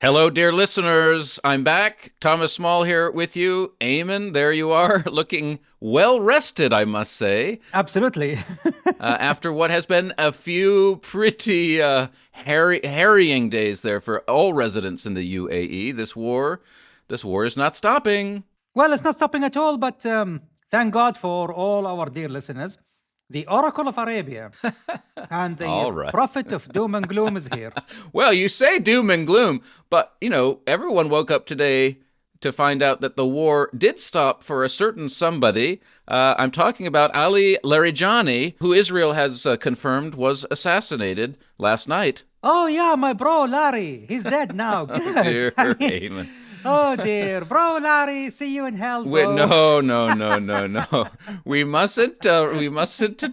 Hello, dear listeners. I'm back. Thomas Small here with you. Aimen, there you are, looking well rested, I must say. Absolutely. After what has been a few pretty harrying days there for all residents in the UAE. This war is not stopping. Well, it's not stopping at all, but thank God for all our dear listeners. The Oracle of Arabia and the All right. Prophet of Doom and Gloom is here. Well, you say doom and gloom, but, everyone woke up today to find out that the war did stop for a certain somebody. I'm talking about Ali Larijani, who Israel has confirmed was assassinated last night. Oh, yeah, my bro, Larry. He's dead now. Good. Dear Aimen. Oh, dear. Bro, Larry, see you in hell, bro. Wait, no. We mustn't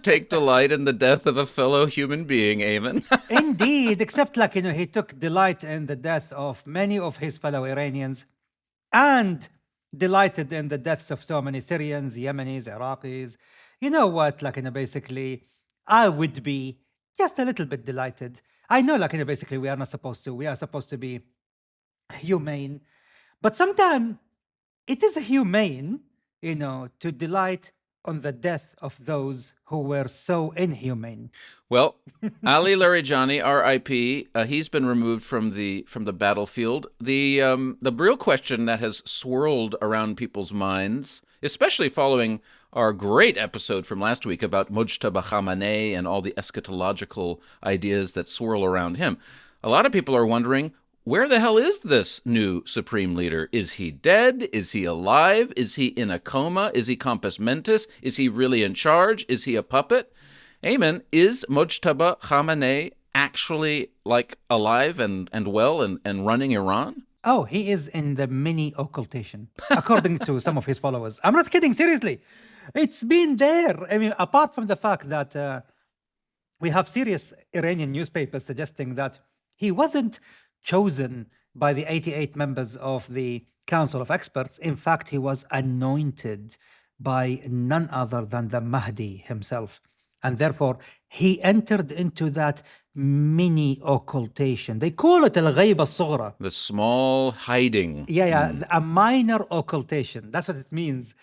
take delight in the death of a fellow human being, Aimen. Indeed, except he took delight in the death of many of his fellow Iranians and delighted in the deaths of so many Syrians, Yemenis, Iraqis. You know what, basically, I would be just a little bit delighted. I know, basically, we are supposed to be humane, but sometimes it is humane, to delight on the death of those who were so inhumane. Well, Ali Larijani, R.I.P. He's been removed from the battlefield. The real question that has swirled around people's minds, especially following our great episode from last week about Mujtaba Khamenei and all the eschatological ideas that swirl around him, a lot of people are wondering, where the hell is this new supreme leader? Is he dead? Is he alive? Is he in a coma? Is he compos mentis? Is he really in charge? Is he a puppet? Aimen, is Mujtaba Khamenei actually alive and well and running Iran? Oh, he is in the mini occultation, according to some of his followers. I'm not kidding, seriously. It's been there. I mean, apart from the fact that we have serious Iranian newspapers suggesting that he wasn't chosen by the 88 members of the Council of Experts. In fact, he was anointed by none other than the Mahdi himself. And therefore, he entered into that mini occultation. They call it al-ghayb al-sughra. The small hiding. Yeah, a minor occultation. That's what it means.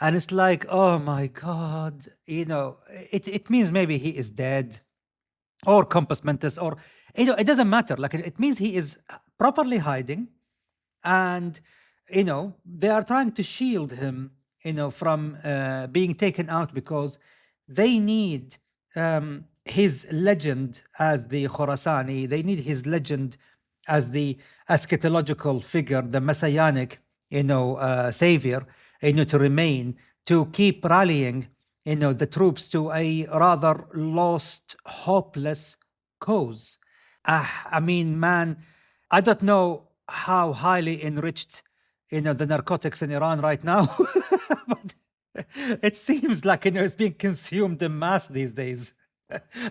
And it's like, oh my God, it means maybe he is dead or compos mentis, or it doesn't matter. It means he is properly hiding, and they are trying to shield him, from being taken out, because they need his legend as the Khorasani. They need his legend as the eschatological figure, the messianic, savior, to remain, to keep rallying the troops to a rather lost, hopeless cause. I mean, man, I don't know how highly enriched, the narcotics in Iran right now, but it seems like, it's being consumed en masse these days.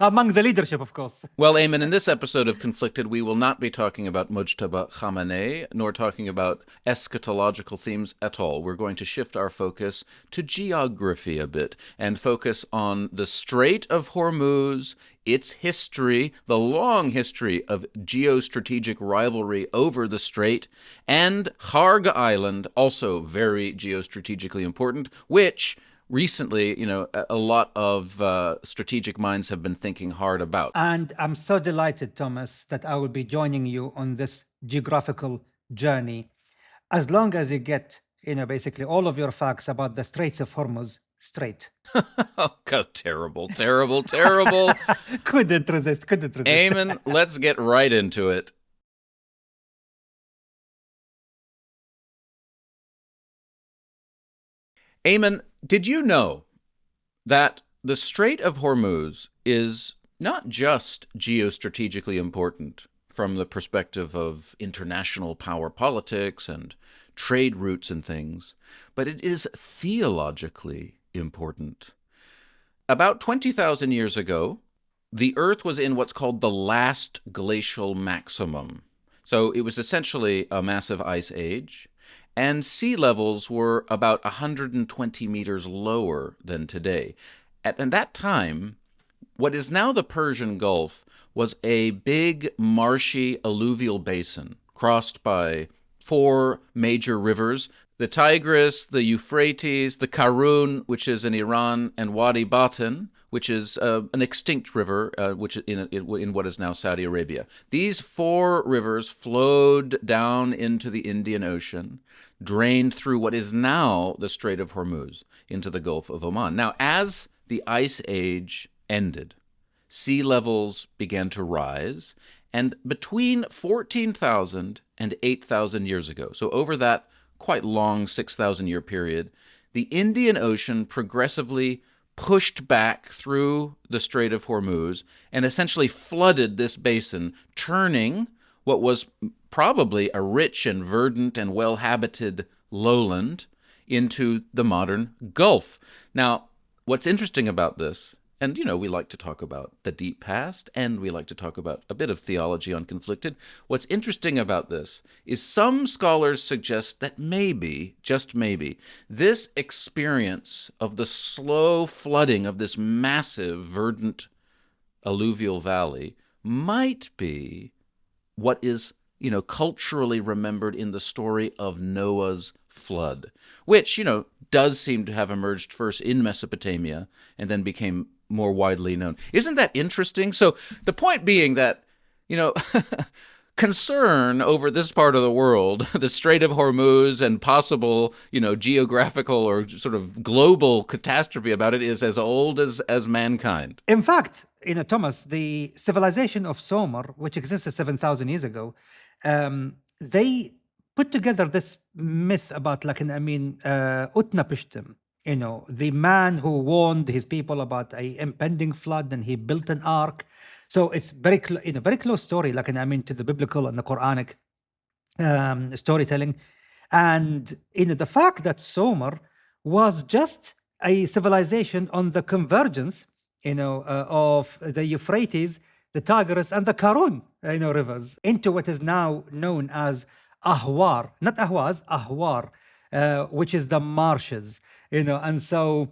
Among the leadership, of course. Well, Aimen, in this episode of Conflicted, we will not be talking about Mujtaba Khamenei, nor talking about eschatological themes at all. We're going to shift our focus to geography a bit and focus on the Strait of Hormuz, its history, the long history of geostrategic rivalry over the strait, and Kharg Island, also very geostrategically important, which recently, a lot of strategic minds have been thinking hard about. And I'm so delighted, Thomas, that I will be joining you on this geographical journey, as long as you get, basically all of your facts about the Straits of Hormuz straight. Oh, God, terrible. Couldn't resist. Aimen, let's get right into it. Aimen, did you know that the Strait of Hormuz is not just geostrategically important from the perspective of international power politics and trade routes and things, but it is theologically important? About 20,000 years ago, the Earth was in what's called the last glacial maximum. So it was essentially a massive ice age, and sea levels were about 120 meters lower than today. At that time, what is now the Persian Gulf was a big marshy alluvial basin crossed by four major rivers: the Tigris, the Euphrates, the Karun, which is in Iran, and Wadi Batin, which is an extinct river, which is in what is now Saudi Arabia. These four rivers flowed down into the Indian Ocean, drained through what is now the Strait of Hormuz into the Gulf of Oman. Now, as the Ice Age ended, sea levels began to rise, and between 14,000 and 8,000 years ago, so over that quite long 6,000-year period, the Indian Ocean progressively pushed back through the Strait of Hormuz and essentially flooded this basin, turning what was probably a rich and verdant and well-habited lowland into the modern Gulf. Now, what's interesting about this, and, we like to talk about the deep past, and we like to talk about a bit of theology on Conflicted. What's interesting about this is some scholars suggest that maybe, just maybe, this experience of the slow flooding of this massive, verdant alluvial valley might be what is, culturally remembered in the story of Noah's flood, which, does seem to have emerged first in Mesopotamia and then became more widely known. Isn't that interesting? So the point being that, concern over this part of the world, the Strait of Hormuz, and possible, geographical or sort of global catastrophe about it is as old as mankind. In fact, Thomas, the civilization of Sumer, which existed 7,000 years ago, they put together this myth about, Utnapishtim, the man who warned his people about a impending flood, and he built an ark. So it's very close story, to the biblical and the Quranic storytelling. And the fact that Sumer was just a civilization on the convergence, of the Euphrates, the Tigris, and the Karun, rivers, into what is now known as Ahwar, not Ahwaz, Ahwar, which is the marshes, and so,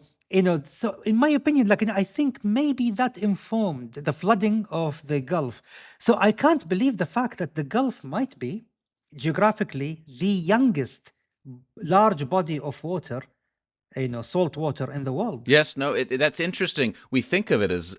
so in my opinion, I think maybe that informed the flooding of the Gulf. So I can't believe the fact that the Gulf might be geographically the youngest large body of water, salt water in the world. Yes, no, that's interesting. We think of it as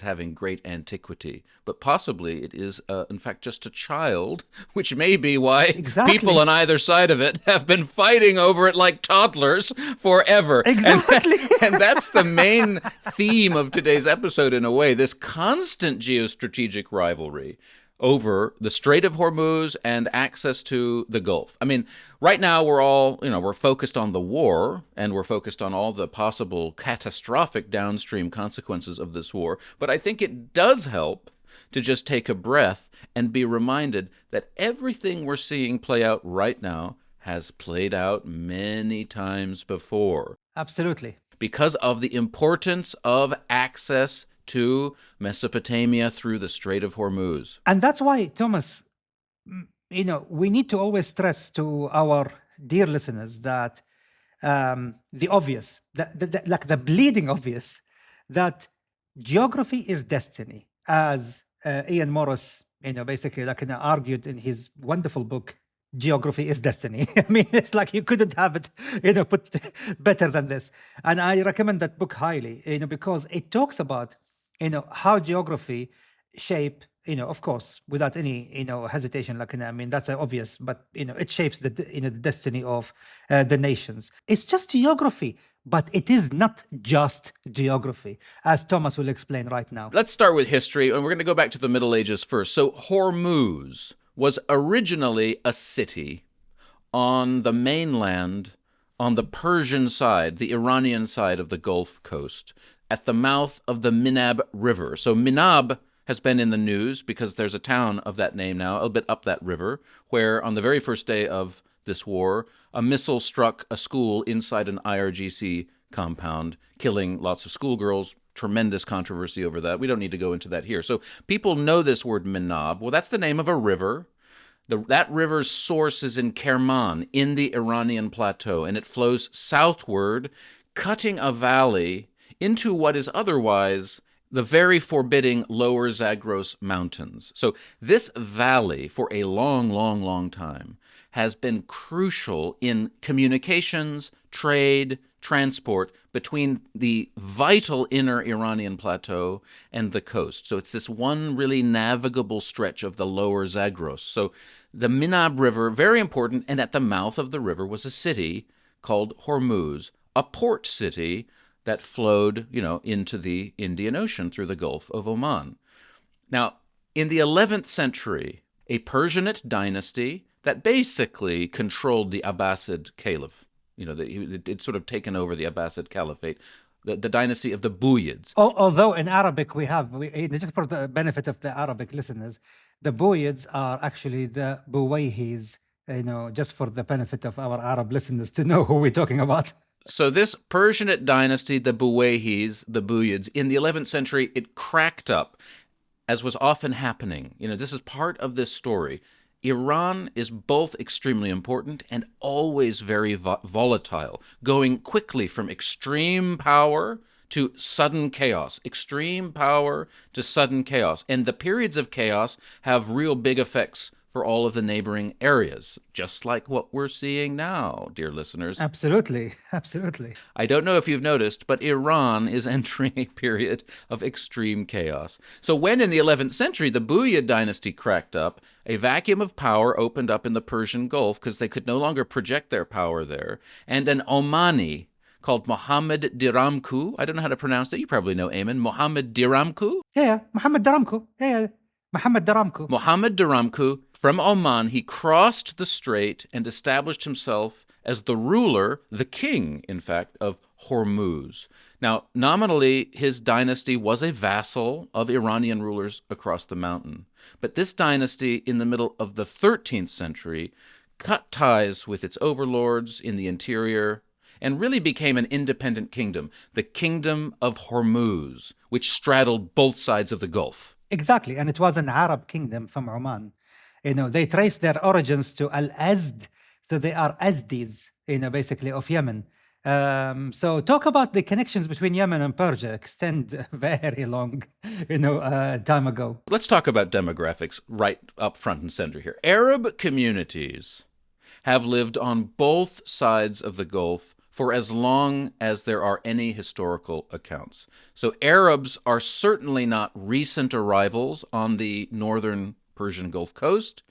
having great antiquity, but possibly it is, in fact, just a child, which may be why people on either side of it have been fighting over it like toddlers forever. Exactly. And that's the main theme of today's episode, in a way, this constant geostrategic rivalry over the Strait of Hormuz and access to the Gulf. I mean, right now we're all, we're focused on the war, and we're focused on all the possible catastrophic downstream consequences of this war. But I think it does help to just take a breath and be reminded that everything we're seeing play out right now has played out many times before. Absolutely. Because of the importance of access to Mesopotamia through the Strait of Hormuz. And that's why, Thomas, we need to always stress to our dear listeners that the obvious, the bleeding obvious, that geography is destiny, as Ian Morris, basically argued in his wonderful book, Geography is Destiny. I mean, it's like you couldn't have it, put better than this. And I recommend that book highly, because it talks about how geography shape, of course, without any, hesitation, that's obvious, but, it shapes the destiny of the nations. It's just geography, but it is not just geography, as Thomas will explain right now. Let's start with history, and we're going to go back to the Middle Ages first. So Hormuz was originally a city on the mainland, on the Persian side, the Iranian side of the Gulf Coast, at the mouth of the Minab River. So Minab has been in the news because there's a town of that name now, a bit up that river, where on the very first day of this war, a missile struck a school inside an IRGC compound, killing lots of schoolgirls. Tremendous controversy over that. We don't need to go into that here. So people know this word Minab. Well, that's the name of a river. That river's source is in Kerman, in the Iranian plateau, and it flows southward, cutting a valley into what is otherwise the very forbidding Lower Zagros Mountains. So this valley, for a long, long, long time, has been crucial in communications, trade, transport between the vital inner Iranian plateau and the coast. So it's this one really navigable stretch of the Lower Zagros. So the Minab River, very important, and at the mouth of the river was a city called Hormuz, a port city that flowed, into the Indian Ocean through the Gulf of Oman. Now, in the 11th century, a Persianate dynasty that basically controlled the Abbasid Caliph, it's sort of taken over the Abbasid Caliphate, the dynasty of the Buyids. Although in Arabic just for the benefit of the Arabic listeners, the Buyids are actually the Buwayhis, just for the benefit of our Arab listeners to know who we're talking about. So this Persianate dynasty, the Buwayhis, the Buyids, in the 11th century, it cracked up, as was often happening. This is part of this story. Iran is both extremely important and always very volatile, going quickly from extreme power to sudden chaos, extreme power to sudden chaos. And the periods of chaos have real big effects for all of the neighboring areas, just like what we're seeing now, dear listeners. Absolutely, absolutely. I don't know if you've noticed, but Iran is entering a period of extreme chaos. So when in the 11th century the Buyid dynasty cracked up, a vacuum of power opened up in the Persian Gulf because they could no longer project their power there, and an Omani called Mohammed Diramku, I don't know how to pronounce it, you probably know, Aimen, Mohammed Diramku? Yeah, Mohammed Diramku, Mohammed Diramku. Mohammed Diramku, from Oman, he crossed the strait and established himself as the ruler, the king, in fact, of Hormuz. Now, nominally, his dynasty was a vassal of Iranian rulers across the mountain. But this dynasty, in the middle of the 13th century, cut ties with its overlords in the interior and really became an independent kingdom, the Kingdom of Hormuz, which straddled both sides of the Gulf. Exactly, and it was an Arab kingdom from Oman. They trace their origins to Al-Azd, so they are Azdis, basically of Yemen. So talk about the connections between Yemen and Persia extend very long, time ago. Let's talk about demographics right up front and center here. Arab communities have lived on both sides of the Gulf for as long as there are any historical accounts. So Arabs are certainly not recent arrivals on the northern Persian Gulf coast,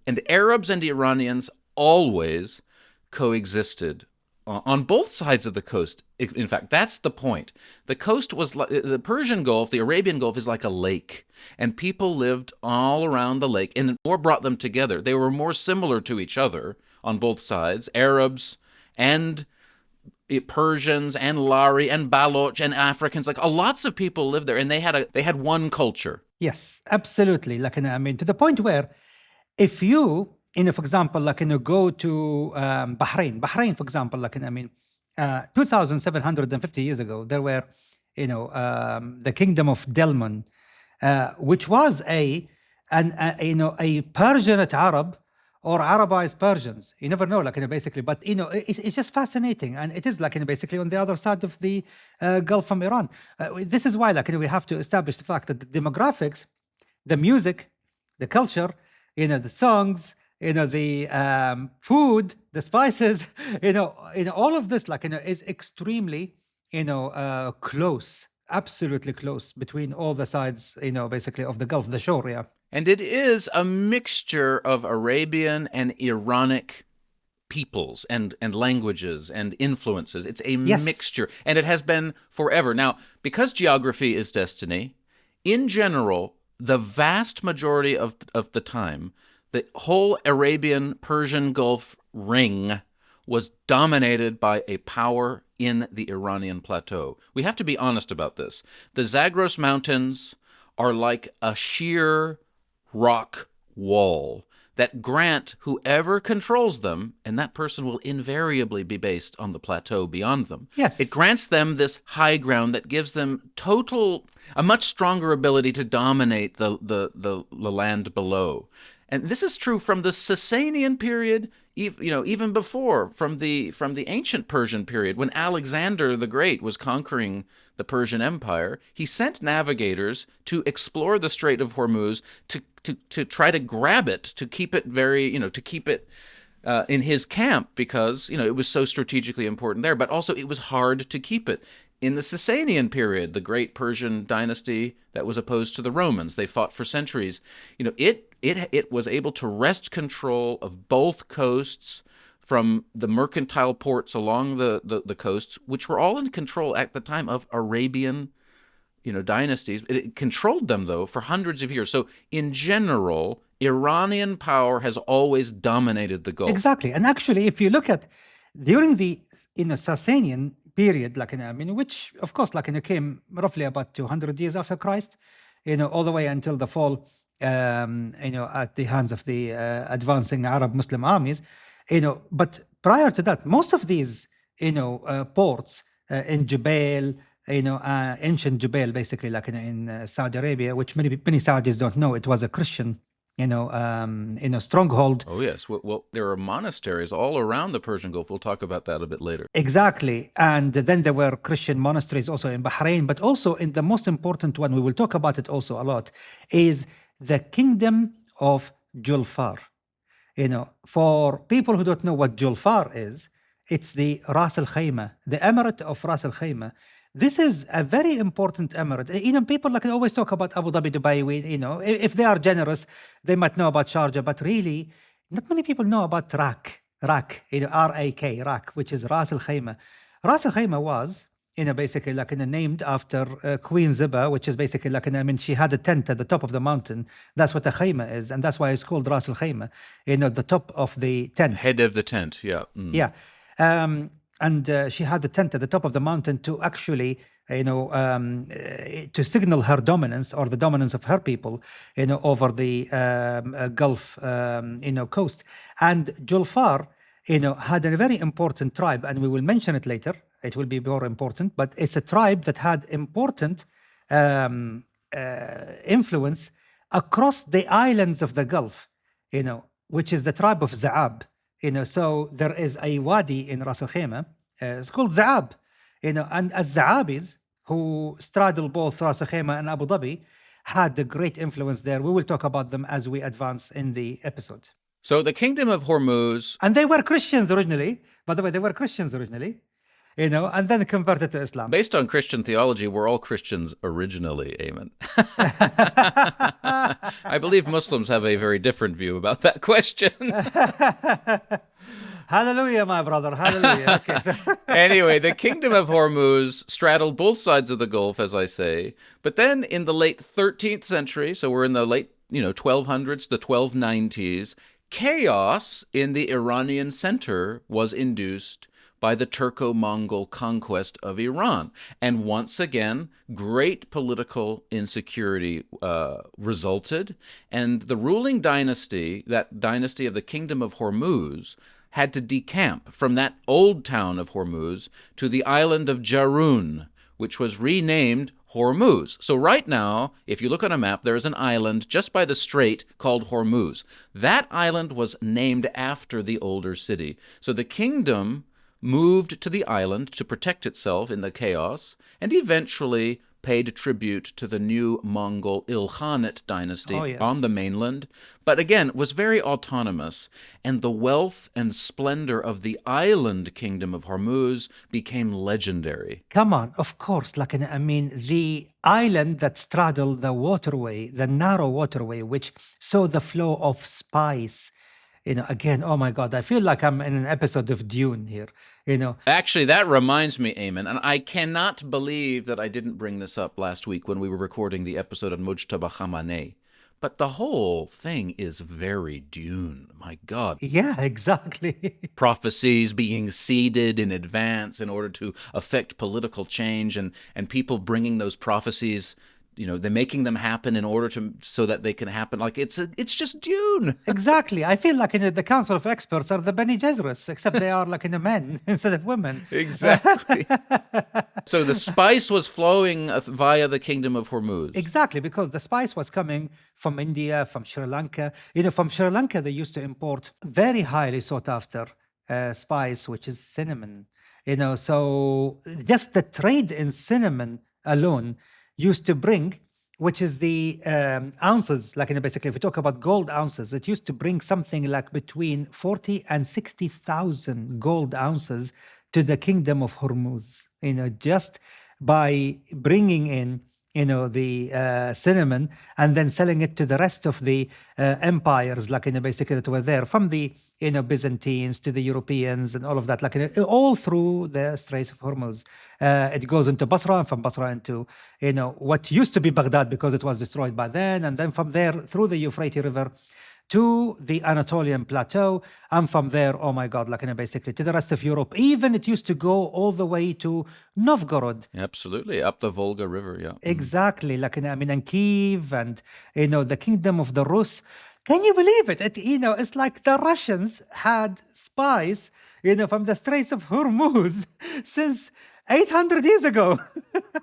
and Arabs and Iranians always coexisted on both sides of the coast. In fact, that's the point. The coast was like the Persian Gulf, the Arabian Gulf is like a lake, and people lived all around the lake, and more brought them together. They were more similar to each other on both sides, Arabs and Persians and Lari and Baloch and Africans, lots of people lived there, and they had one culture. Yes, absolutely. To the point where if you, for example, go to Bahrain, for example, 2,750 years ago, there were, the Kingdom of Delman, which was a Persianate Arab or Arabized Persians. You never know, basically. But, it's just fascinating. And it is, basically on the other side of the Gulf from Iran. This is why, we have to establish the fact that the demographics, the music, the culture, the songs, the food, the spices, all of this, is extremely, close, absolutely close between all the sides, basically of the Gulf, the shore, yeah. And it is a mixture of Arabian and Iranic peoples and languages and influences. It's a mixture, and it has been forever. Now, because geography is destiny, in general, the vast majority of the time, the whole Arabian-Persian Gulf ring was dominated by a power in the Iranian plateau. We have to be honest about this. The Zagros Mountains are like a sheer rock wall that grant whoever controls them, and that person will invariably be based on the plateau beyond them. Yes. It grants them this high ground that gives them a much stronger ability to dominate the land below. And this is true from the Sasanian period, even before, from the ancient Persian period, when Alexander the Great was conquering the Persian Empire. He sent navigators to explore the Strait of Hormuz to try to grab it, to keep it to keep it in his camp, because it was so strategically important there. But also, it was hard to keep it. In the Sasanian period, the great Persian dynasty that was opposed to the Romans, they fought for centuries. It was able to wrest control of both coasts from the mercantile ports along the coasts, which were all in control at the time of Arabian dynasties. It controlled them, though, for hundreds of years. So in general, Iranian power has always dominated the Gulf. Exactly. And actually, if you look at during the Sasanian period, which of course came roughly about 200 years after Christ, all the way until the fall, at the hands of the advancing Arab Muslim armies, but prior to that, most of these, ports in Jubail, ancient Jubail, basically, in Saudi Arabia, which many Saudis don't know, it was a Christian stronghold. Oh, yes. Well, there are monasteries all around the Persian Gulf. We'll talk about that a bit later. Exactly. And then there were Christian monasteries also in Bahrain, but also in the most important one, we will talk about it also a lot, is the Kingdom of Julfar. For people who don't know what Julfar is, it's the Ras Al Khaimah, the Emirate of Ras Al Khaimah. This is a very important emirate. People always talk about Abu Dhabi, Dubai. If they are generous, they might know about Sharjah, but really, not many people know about Rak, R-A-K, Rak, which is Ras Al Khaimah. Ras Al Khaimah was, basically named after Queen Ziba, which is basically she had a tent at the top of the mountain. That's what a khaimah is, and that's why it's called Ras Al Khaimah. The top of the tent. Head of the tent, yeah. Yeah. And she had the tent at the top of the mountain to actually, to signal her dominance, or the dominance of her people, over the Gulf, coast. And Julfar, had a very important tribe, and we will mention it later. It will be more important, but it's a tribe that had important influence across the islands of the Gulf, which is the tribe of Za'ab. So there is a wadi in Ras Al Khaimah, it's called Za'ab, and as Za'abis, who straddle both Ras Al Khaimah and Abu Dhabi, had a great influence there. We will talk about them as we advance in the episode. So the Kingdom of Hormuz... And they were Christians originally. By the way, they were Christians originally, and then converted to Islam. Based on Christian theology, we're all Christians originally, Aimen. I believe Muslims have a very different view about that question. Hallelujah, my brother. Hallelujah. Okay, so Anyway, the Kingdom of Hormuz straddled both sides of the Gulf, as I say. But then in the late 13th century, so we're in the late 1200s, the 1290s, chaos in the Iranian center was induced by the Turco-Mongol conquest of Iran. And once again, great political insecurity resulted. And the ruling dynasty, that dynasty of the Kingdom of Hormuz, had to decamp from that old town of Hormuz to the island of Jarun, which was renamed Hormuz. So right now, if you look on a map, there is an island just by the strait called Hormuz. That island was named after the older city. So the kingdom moved to the island to protect itself in the chaos, and eventually paid tribute to the new Mongol Ilkhanate dynasty on the mainland, but again was very autonomous, and the wealth and splendor of the island Kingdom of Hormuz became legendary. Come on, of course, the island that straddled the waterway, the narrow waterway, which saw the flow of spice. Again, oh my God, I feel like I'm in an episode of Dune here, Actually, that reminds me, Aimen, and I cannot believe that I didn't bring this up last week when we were recording the episode on Mujtaba Khamenei. But the whole thing is very Dune, my God. Yeah, exactly. Prophecies being seeded in advance in order to affect political change, and people bringing those prophecies they're making them happen in order so that they can happen. Like it's just Dune. Exactly. I feel like the Council of Experts are the Bene Gesserit, except they are like men instead of women. Exactly. So the spice was flowing via the Kingdom of Hormuz. Exactly, because the spice was coming from India, from Sri Lanka. From Sri Lanka, they used to import very highly sought after spice, which is cinnamon. So just the trade in cinnamon alone used to bring, which is the ounces, like basically if we talk about gold ounces, it used to bring something like between 40 and 60,000 gold ounces to the Kingdom of Hormuz, just by bringing in the cinnamon and then selling it to the rest of the empires, like basically that were there, from the Byzantines to the Europeans and all of that, like all through the Strait of Hormuz. It goes into Basra, and from Basra into what used to be Baghdad because it was destroyed by then, and then from there through the Euphrates River to the Anatolian plateau, and from there, oh my God, like basically to the rest of Europe. Even it used to go all the way to Novgorod. Absolutely, up the Volga River, yeah. Exactly, like and Kiev, and the Kingdom of the Rus. Can you believe it? It's like the Russians had spies, from the Straits of Hormuz since 800 years ago.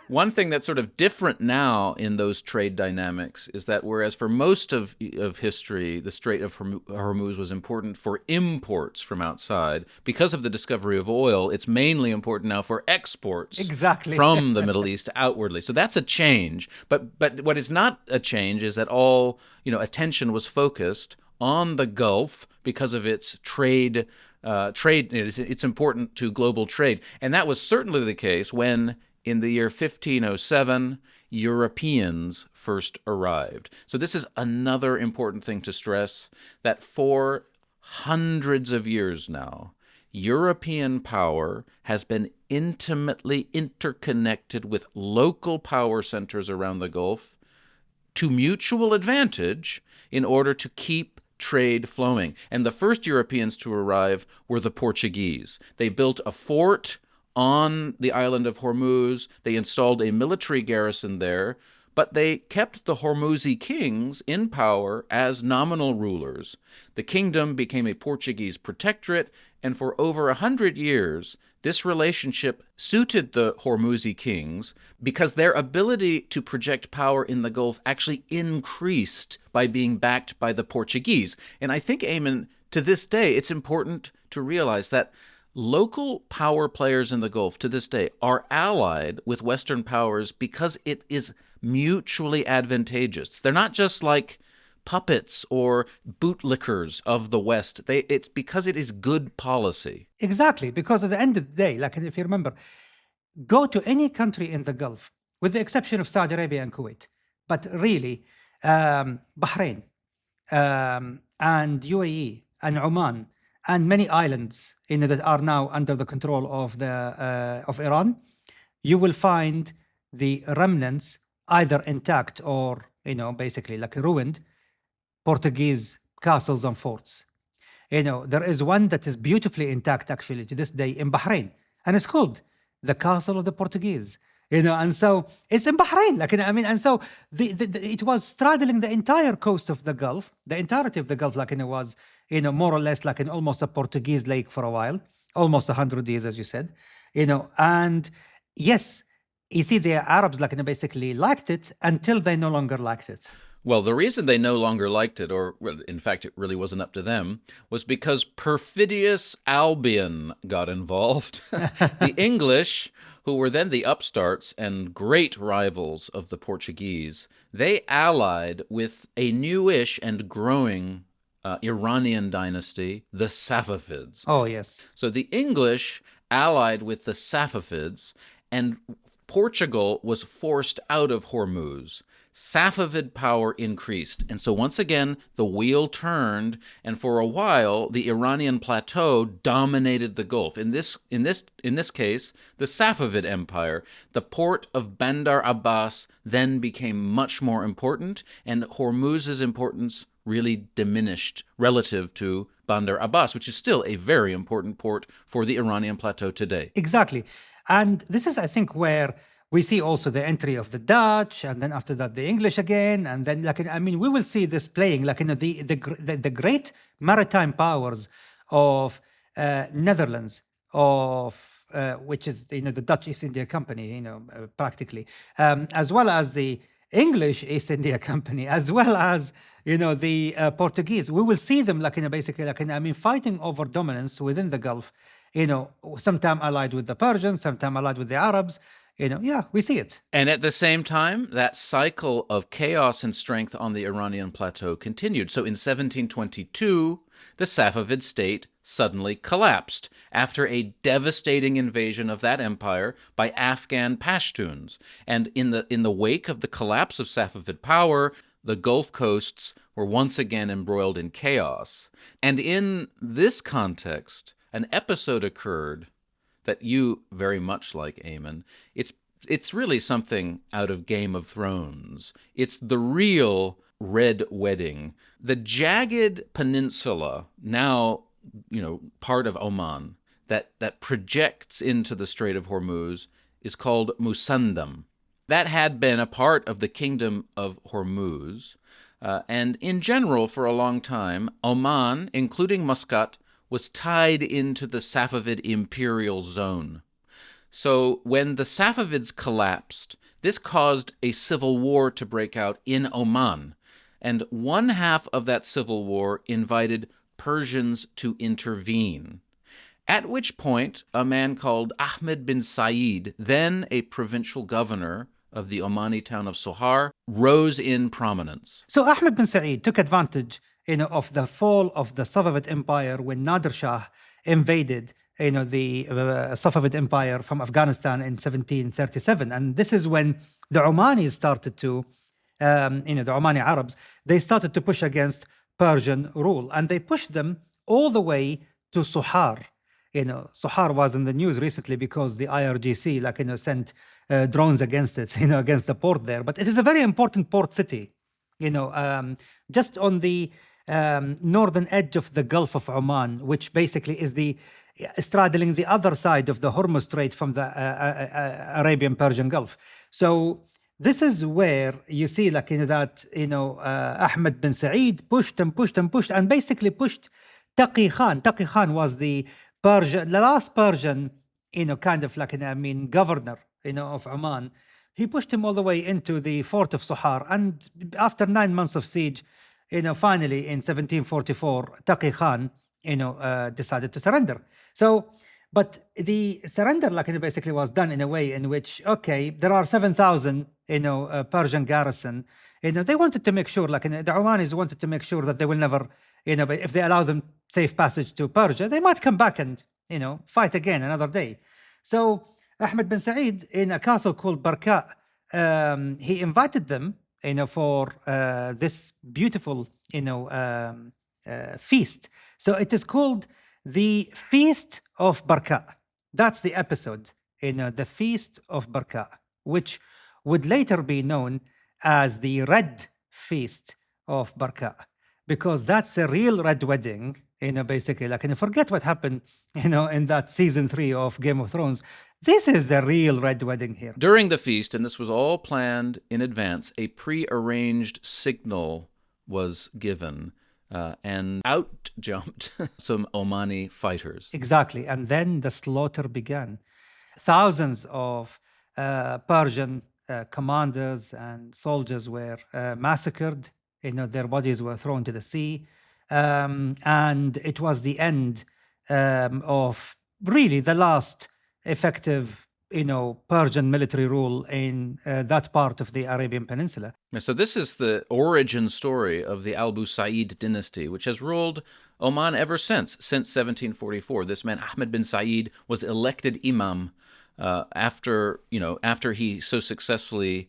One thing that's sort of different now in those trade dynamics is that whereas for most of history, the Strait of Hormuz was important for imports from outside, because of the discovery of oil, it's mainly important now for exports from the Middle East outwardly. So that's a change. But what is not a change is that all attention was focused on the Gulf because of its trade. It's important to global trade. And that was certainly the case when, in the year 1507, Europeans first arrived. So this is another important thing to stress, that for hundreds of years now, European power has been intimately interconnected with local power centers around the Gulf to mutual advantage in order to keep trade flowing. And the first Europeans to arrive were the Portuguese. They built a fort on the island of Hormuz. They installed a military garrison there, but they kept the Hormuzi kings in power as nominal rulers. The kingdom became a Portuguese protectorate, and for over 100 years, this relationship suited the Hormuzi kings because their ability to project power in the Gulf actually increased by being backed by the Portuguese. And I think, Aimen, to this day, it's important to realize that local power players in the Gulf to this day are allied with Western powers because it is mutually advantageous. They're not just like puppets or bootlickers of the West. It's because it is good policy. Exactly, because at the end of the day, like if you remember, go to any country in the Gulf, with the exception of Saudi Arabia and Kuwait, but really, Bahrain and UAE and Oman and many islands that are now under the control of of Iran, you will find the remnants either intact or basically like ruined Portuguese castles and forts. There is one that is beautifully intact actually to this day in Bahrain, and it's called the Castle of the Portuguese. And so it's in Bahrain, and so it was straddling the entire coast of the Gulf, the entirety of the Gulf, it was, more or less like in almost a Portuguese lake for a while, almost 100 years, as you said, and yes, you see, the Arabs, basically liked it until they no longer liked it. Well, the reason they no longer liked it, or in fact, it really wasn't up to them, was because perfidious Albion got involved. The English, who were then the upstarts and great rivals of the Portuguese, they allied with a newish and growing Iranian dynasty, the Safavids. Oh, yes. So the English allied with the Safavids, and Portugal was forced out of Hormuz. Safavid power increased. And so once again, the wheel turned, and for a while, the Iranian plateau dominated the Gulf. In this case, the Safavid Empire. The port of Bandar Abbas then became much more important, and Hormuz's importance really diminished relative to Bandar Abbas, which is still a very important port for the Iranian plateau today. Exactly. And this is, I think, where We see also the entry of the Dutch, and then after that the English again, and then we will see this playing the great maritime powers of Netherlands, of which is the Dutch East India Company, practically, as well as the English East India Company, as well as the Portuguese. We will see them basically fighting over dominance within the Gulf. Sometime allied with the Persians, sometime allied with the Arabs. We see it. And at the same time, that cycle of chaos and strength on the Iranian plateau continued. So in 1722, the Safavid state suddenly collapsed after a devastating invasion of that empire by Afghan Pashtuns. And in the wake of the collapse of Safavid power, the Gulf coasts were once again embroiled in chaos. And in this context, an episode occurred that you very much like, Aimen. It's really something out of Game of Thrones. It's the real Red Wedding. The jagged peninsula, now part of Oman, that projects into the Strait of Hormuz, is called Musandam. That had been a part of the Kingdom of Hormuz, and in general, for a long time, Oman, including Muscat, was tied into the Safavid imperial zone. So when the Safavids collapsed, this caused a civil war to break out in Oman, and one half of that civil war invited Persians to intervene. At which point, a man called Ahmed bin Said, then a provincial governor of the Omani town of Sohar, rose in prominence. So Ahmed bin Said took advantage of the fall of the Safavid Empire when Nader Shah invaded the Safavid Empire from Afghanistan in 1737. And this is when the Omanis started to, the Omani Arabs, they started to push against Persian rule. And they pushed them all the way to Sohar. Sohar was in the news recently because the IRGC, sent drones against it, against the port there. But it is a very important port city, just on the northern edge of the Gulf of Oman, which basically is straddling the other side of the Hormuz Strait from the Arabian-Persian Gulf. So this is where you see Ahmed bin Said pushed and pushed and pushed, and basically pushed Taqi Khan. Taqi Khan was the last Persian, governor, of Oman. He pushed him all the way into the fort of Sohar, and after 9 months of siege, finally in 1744, Taqi Khan, decided to surrender. So, but the surrender, basically was done in a way in which, there are 7,000, Persian garrison. They wanted to make sure, the Omanis wanted to make sure that they will never, if they allow them safe passage to Persia, they might come back and, fight again another day. So Ahmed bin Said, in a castle called Barka, he invited them, for this beautiful, feast. So it is called the Feast of Barka. That's the episode, the Feast of Barka, which would later be known as the Red Feast of Barka, because that's a real red wedding, basically, forget what happened, in that season 3 of Game of Thrones. This is the real red wedding here. During the feast, and this was all planned in advance, a pre-arranged signal was given, and out jumped some Omani fighters. Exactly. And then the slaughter began. Thousands of Persian commanders and soldiers were massacred. Their bodies were thrown to the sea. And it was the end of really the last effective, Persian military rule in that part of the Arabian Peninsula. So this is the origin story of the Al Busaid dynasty, which has ruled Oman ever since 1744. This man, Ahmed bin Said, was elected imam after he so successfully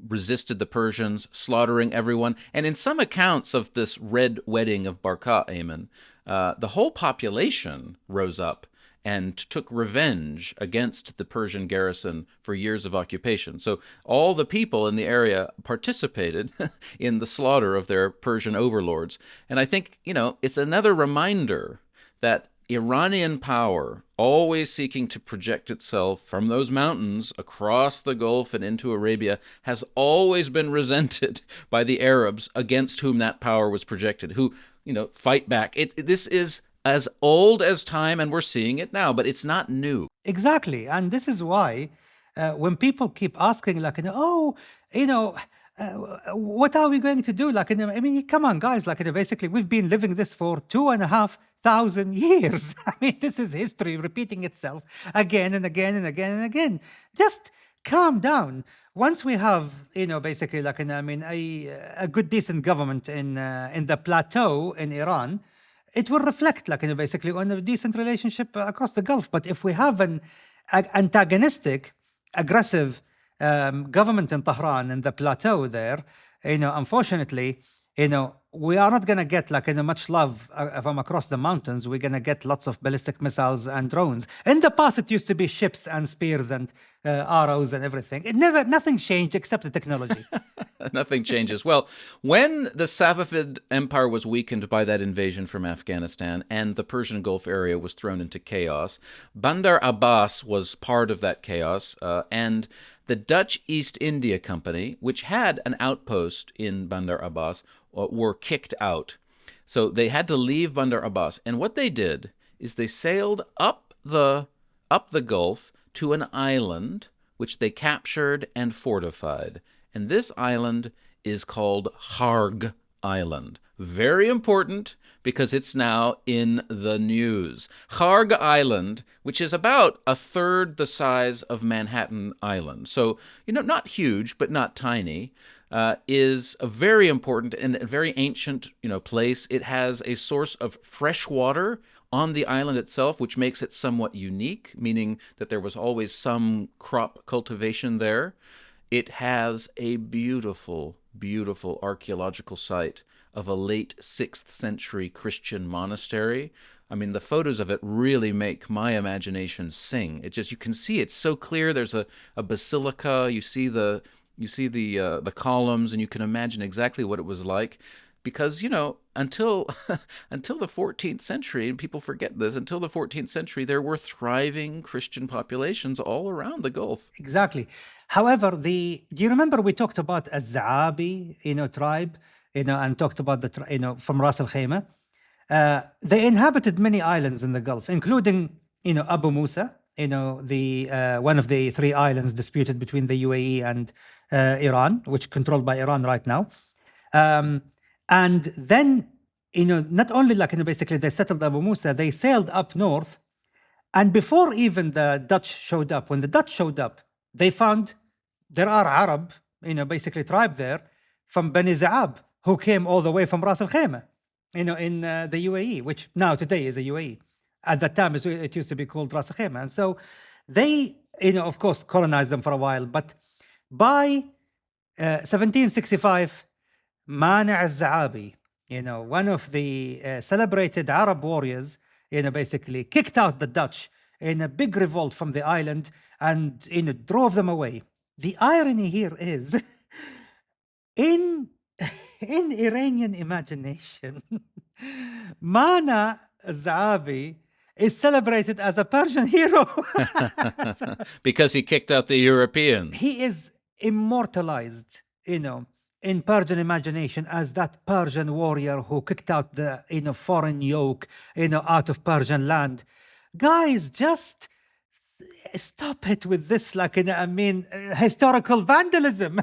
resisted the Persians, slaughtering everyone. And in some accounts of this red wedding of Barka, Aimen, the whole population rose up and took revenge against the Persian garrison for years of occupation. So all the people in the area participated in the slaughter of their Persian overlords. And I think, it's another reminder that Iranian power, always seeking to project itself from those mountains across the Gulf and into Arabia, has always been resented by the Arabs against whom that power was projected, who, fight back. This is as old as time, and we're seeing it now, but it's not new. Exactly. And this is why when people keep asking, like, oh, you know, what are we going to do? Like, I mean, come on, guys. Like, basically, we've been living this for 2,500 years. I mean, this is history repeating itself again and again and again and again. Just calm down. Once we have, basically, like, I mean, a good, decent government in the plateau in Iran, it will reflect, like, basically on a decent relationship across the Gulf. But if we have an antagonistic, aggressive government in Tehran and the plateau there, unfortunately, we are not going to get like much love from across the mountains. We're going to get lots of ballistic missiles and drones. In the past, it used to be ships and spears and arrows and everything. Nothing changed except the technology. Nothing changes. Well, when the Safavid Empire was weakened by that invasion from Afghanistan and the Persian Gulf area was thrown into chaos, Bandar Abbas was part of that chaos, and the Dutch East India Company, which had an outpost in Bandar Abbas, were kicked out. So they had to leave Bandar Abbas. And what they did is they sailed up the Gulf to an island, which they captured and fortified. And this island is called Kharg Island. Very important because it's now in the news. Kharg Island, which is about a third the size of Manhattan Island, so, not huge, but not tiny, is a very important and a very ancient, place. It has a source of fresh water on the island itself, which makes it somewhat unique, meaning that there was always some crop cultivation there. It has a beautiful, beautiful archaeological site of a late 6th century Christian monastery. I mean, the photos of it really make my imagination sing. You can see it's so clear. There's a basilica. You see the columns, and you can imagine exactly what it was like. Because, until the 14th century, and people forget this, until the 14th century, there were thriving Christian populations all around the Gulf. Exactly. However, do you remember we talked about a Zaabi, tribe, and talked about from Ras Al Khaimah? They inhabited many islands in the Gulf, including, Abu Musa, the one of the 3 islands disputed between the UAE and Iran, which controlled by Iran right now. And then, not only basically they settled Abu Musa, they sailed up north. And before even the Dutch showed up, when the Dutch showed up, they found there are Arab, basically tribe there from Bani Zaab, who came all the way from Ras Al Khaimah, in the UAE, which now today is a UAE. At that time, it used to be called Ras Al Khaimah. And so they, of course, colonized them for a while. But by 1765, Mani' al-Za'abi, one of the celebrated Arab warriors, basically kicked out the Dutch in a big revolt from the island and, drove them away. The irony here is, in Iranian imagination, Mana al-Za'abi is celebrated as a Persian hero. Because he kicked out the Europeans. He is immortalized, in Persian imagination as that Persian warrior who kicked out the foreign yoke out of Persian land. Guys, just stop it with this historical vandalism.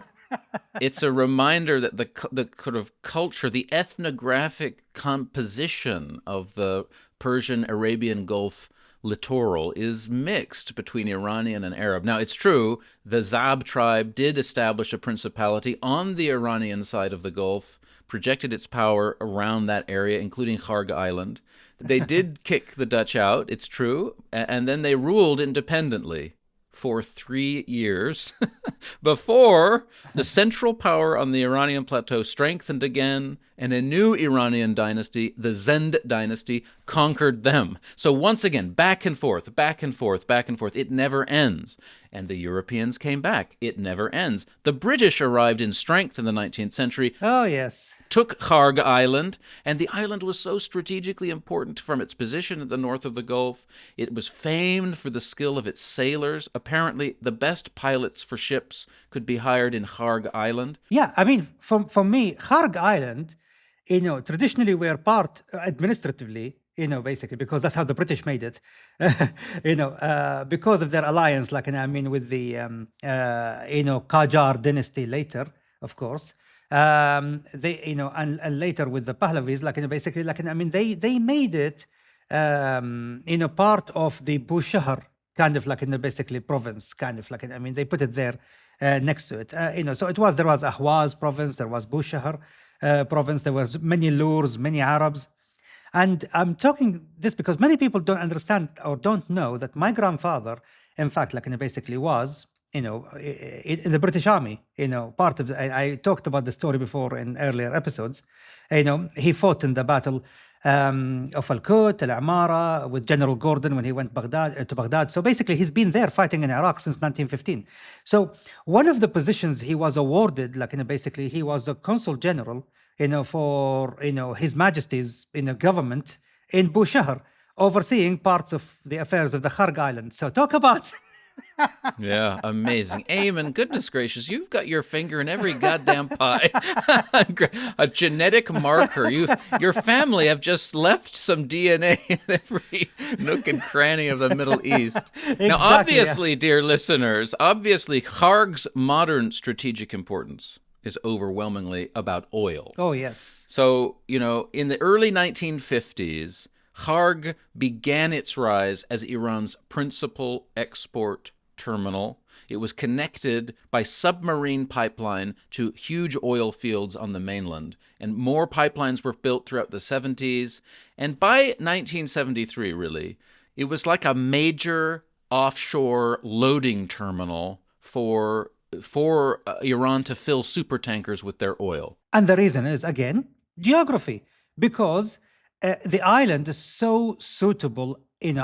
It's a reminder that the sort of culture, the ethnographic composition of the Persian Arabian Gulf littoral is mixed between Iranian and Arab. Now, it's true, the Zab tribe did establish a principality on the Iranian side of the Gulf, projected its power around that area, including Kharg Island. They did kick the Dutch out, it's true, and then they ruled independently for 3 years before the central power on the Iranian plateau strengthened again, and a new Iranian dynasty, the Zend dynasty, conquered them. So once again, back and forth, back and forth, back and forth. It never ends. And the Europeans came back. It never ends. The British arrived in strength in the 19th century. Oh, yes. took Kharg Island, and the island was so strategically important from its position at the north of the Gulf. It was famed for the skill of its sailors. Apparently, the best pilots for ships could be hired in Kharg Island. Yeah, I mean, for me, Kharg Island, traditionally we're part administratively, basically, because that's how the British made it, because of their alliance, like, I mean, with the, Qajar dynasty later, of course. They, and later with the Pahlavis, like, basically, like, I mean, they made it, part of the Bushehr kind of like in the basically province, kind of like, I mean, they put it there next to it. So there was Ahwaz province, there was Bushehr province, there was many Lurs, many Arabs. And I'm talking this because many people don't understand or don't know that my grandfather, in fact, like, basically was, in the British Army, part of I talked about the story before in earlier episodes. He fought in the battle of Al-Kut, Al-Amara, with General Gordon when he went to Baghdad. So basically, he's been there fighting in Iraq since 1915. So one of the positions he was awarded, like, basically, he was the consul general, for, His Majesty's, government in Bushehr, overseeing parts of the affairs of the Kharg Island. So talk about... Yeah, amazing. Aimen, goodness gracious, you've got your finger in every goddamn pie. A genetic marker. Your family have just left some DNA in every nook and cranny of the Middle East. Exactly, now, obviously, dear listeners, Kharg's modern strategic importance is overwhelmingly about oil. Oh, yes. So, in the early 1950s, Kharg began its rise as Iran's principal export terminal. It was connected by submarine pipeline to huge oil fields on the mainland, and more pipelines were built throughout the 70s. And by 1973, really, it was like a major offshore loading terminal for Iran to fill supertankers with their oil. And the reason is, again, geography, because the island is so suitable,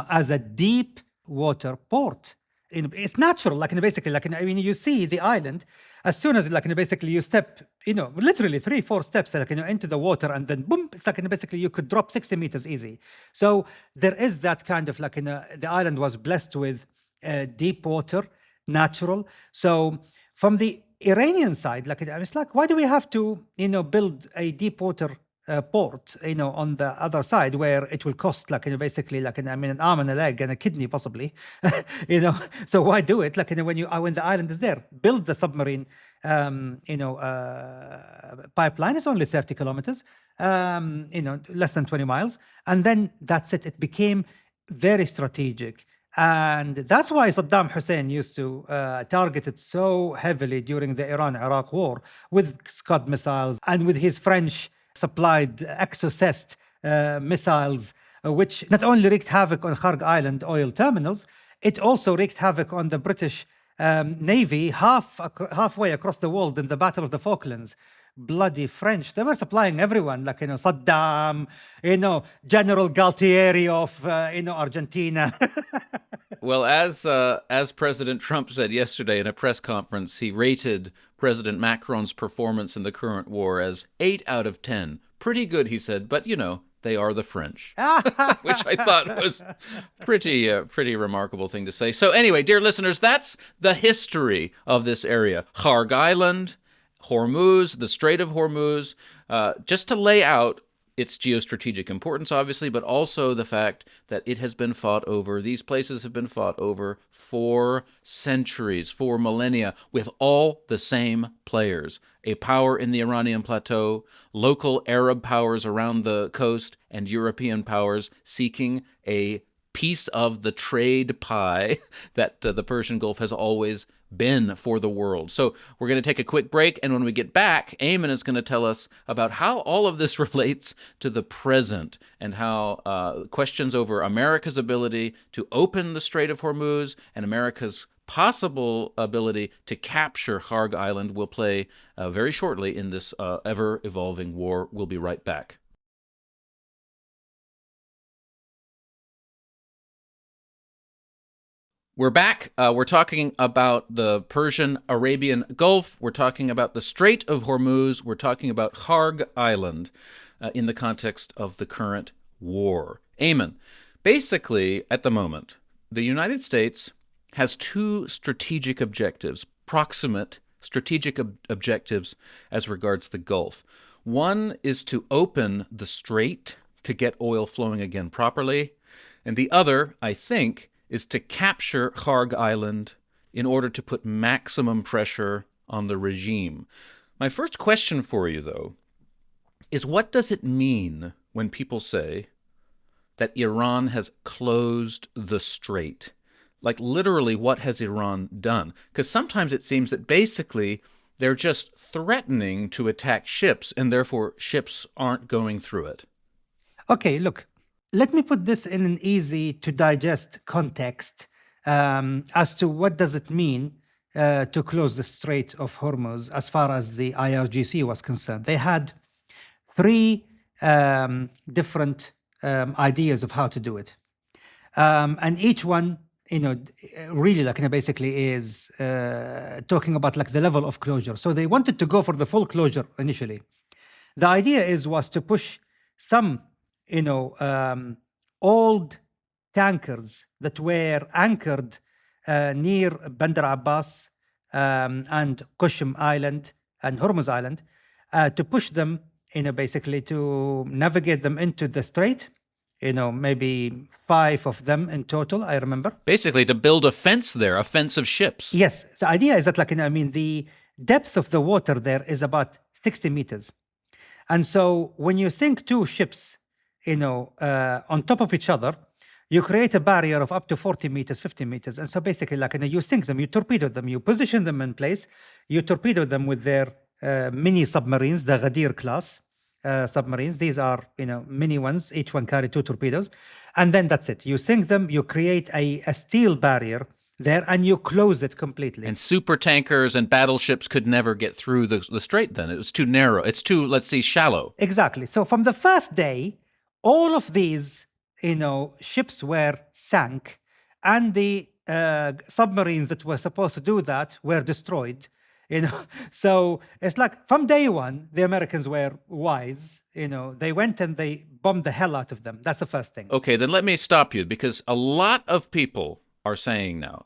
as a deep water port. It's natural, like, basically, like, I mean, you see the island as soon as, like, basically you step, literally 3-4 steps, like, into the water, and then boom, it's like, basically you could drop 60 meters easy. So there is that kind of, like, the island was blessed with deep water, natural. So from the Iranian side, like, it's like, why do we have to, build a deep water port, on the other side, where it will cost, like, basically, like, I mean, an arm and a leg and a kidney possibly, So why do it, like, when the island is there? Build the submarine, pipeline. It's only 30 kilometers, less than 20 miles, and then that's it. It became very strategic. And that's why Saddam Hussein used to target it so heavily during the Iran-Iraq war with Scud missiles and with his French supplied Exocet missiles, which not only wreaked havoc on Kharg Island oil terminals, it also wreaked havoc on the British Navy halfway across the world in the Battle of the Falklands. Bloody French. They were supplying everyone, like, Saddam, General Galtieri of, Argentina. Well, as President Trump said yesterday in a press conference, he rated President Macron's performance in the current war as 8 out of 10. Pretty good, he said, but, they are the French, which I thought was pretty remarkable thing to say. So anyway, dear listeners, that's the history of this area. Kharg Island, Hormuz, the Strait of Hormuz, just to lay out its geostrategic importance, obviously, but also the fact that it has been fought over. These places have been fought over for centuries, for millennia, with all the same players. A power in the Iranian plateau, local Arab powers around the coast, and European powers seeking a piece of the trade pie that the Persian Gulf has always been for the world. So we're going to take a quick break, and when we get back, Aimen is going to tell us about how all of this relates to the present and how questions over America's ability to open the Strait of Hormuz and America's possible ability to capture Kharg Island will play very shortly in this ever-evolving war. We'll be right back. We're back. We're talking about the Persian Arabian Gulf. We're talking about the Strait of Hormuz. We're talking about Kharg Island in the context of the current war. Aimen, basically, at the moment, the United States has two strategic objectives, proximate strategic objectives as regards the Gulf. One is to open the strait to get oil flowing again properly, and the other, I think, is to capture Kharg Island in order to put maximum pressure on the regime. My first question for you, though, is what does it mean when people say that Iran has closed the strait? Like, literally, what has Iran done? Because sometimes it seems that basically they're just threatening to attack ships, and therefore ships aren't going through it. Okay, look, let me put this in an easy to digest context as to what does it mean to close the Strait of Hormuz as far as the IRGC was concerned. They had three different ideas of how to do it. And each one, really basically is talking about like the level of closure. So they wanted to go for the full closure initially. The idea was to push some old tankers that were anchored near Bandar Abbas and Qushm Island and Hormuz Island, to push them, basically to navigate them into the strait. Maybe 5 of them in total, I remember. Basically, to build a fence there, a fence of ships. Yes. The idea is that, the depth of the water there is about 60 meters. And so when you sink 2 ships, on top of each other, you create a barrier of up to 40 meters, 50 meters. And so basically, you sink them, you torpedo them, you position them in place, you torpedo them with their mini submarines, the Ghadir class submarines. These are, mini ones, each one carry 2 torpedoes. And then that's it. You sink them, you create a steel barrier there, and you close it completely. And super tankers and battleships could never get through the strait then. It was too narrow. It's too, let's see, shallow. Exactly. So from the first day, all of these, ships were sank, and the submarines that were supposed to do that were destroyed. So it's like from day one, the Americans were wise. They went and they bombed the hell out of them. That's the first thing. Okay, then let me stop you, because a lot of people are saying now,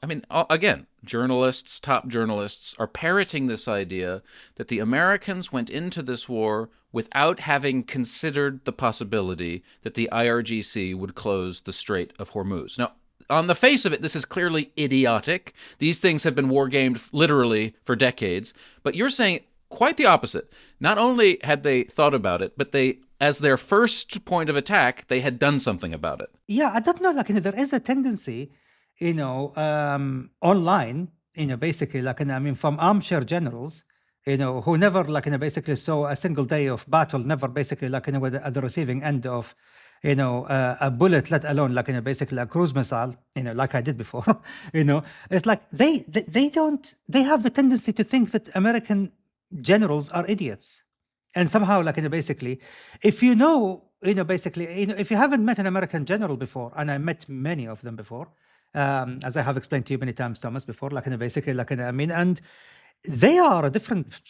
again, journalists, top journalists, are parroting this idea that the Americans went into this war without having considered the possibility that the IRGC would close the Strait of Hormuz. Now, on the face of it, this is clearly idiotic. These things have been war-gamed literally for decades. But you're saying quite the opposite. Not only had they thought about it, but they, as their first point of attack, they had done something about it. Yeah, I don't know. There is a tendency, online, basically, from armchair generals, who never, basically saw a single day of battle, never basically, at the receiving end of, a bullet, let alone, basically a cruise missile, like I did before. It's like they have the tendency to think that American generals are idiots. And somehow, basically, if if you haven't met an American general before, and I met many of them before, as I have explained to you many times, Thomas, before, basically, and they are a different,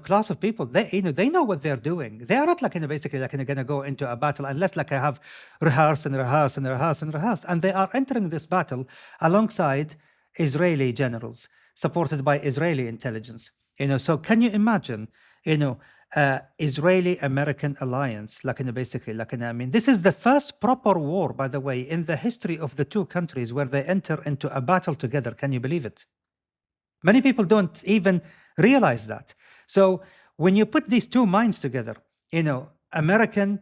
class of people. They know what they're doing. They are not basically going to go into a battle unless I have rehearse and rehearse and rehearse and rehearse. And they are entering this battle alongside Israeli generals, supported by Israeli intelligence. So can you imagine, Israeli-American alliance, basically, this is the first proper war, by the way, in the history of the two countries where they enter into a battle together. Can you believe it? Many people don't even realize that. So when you put these two minds together, American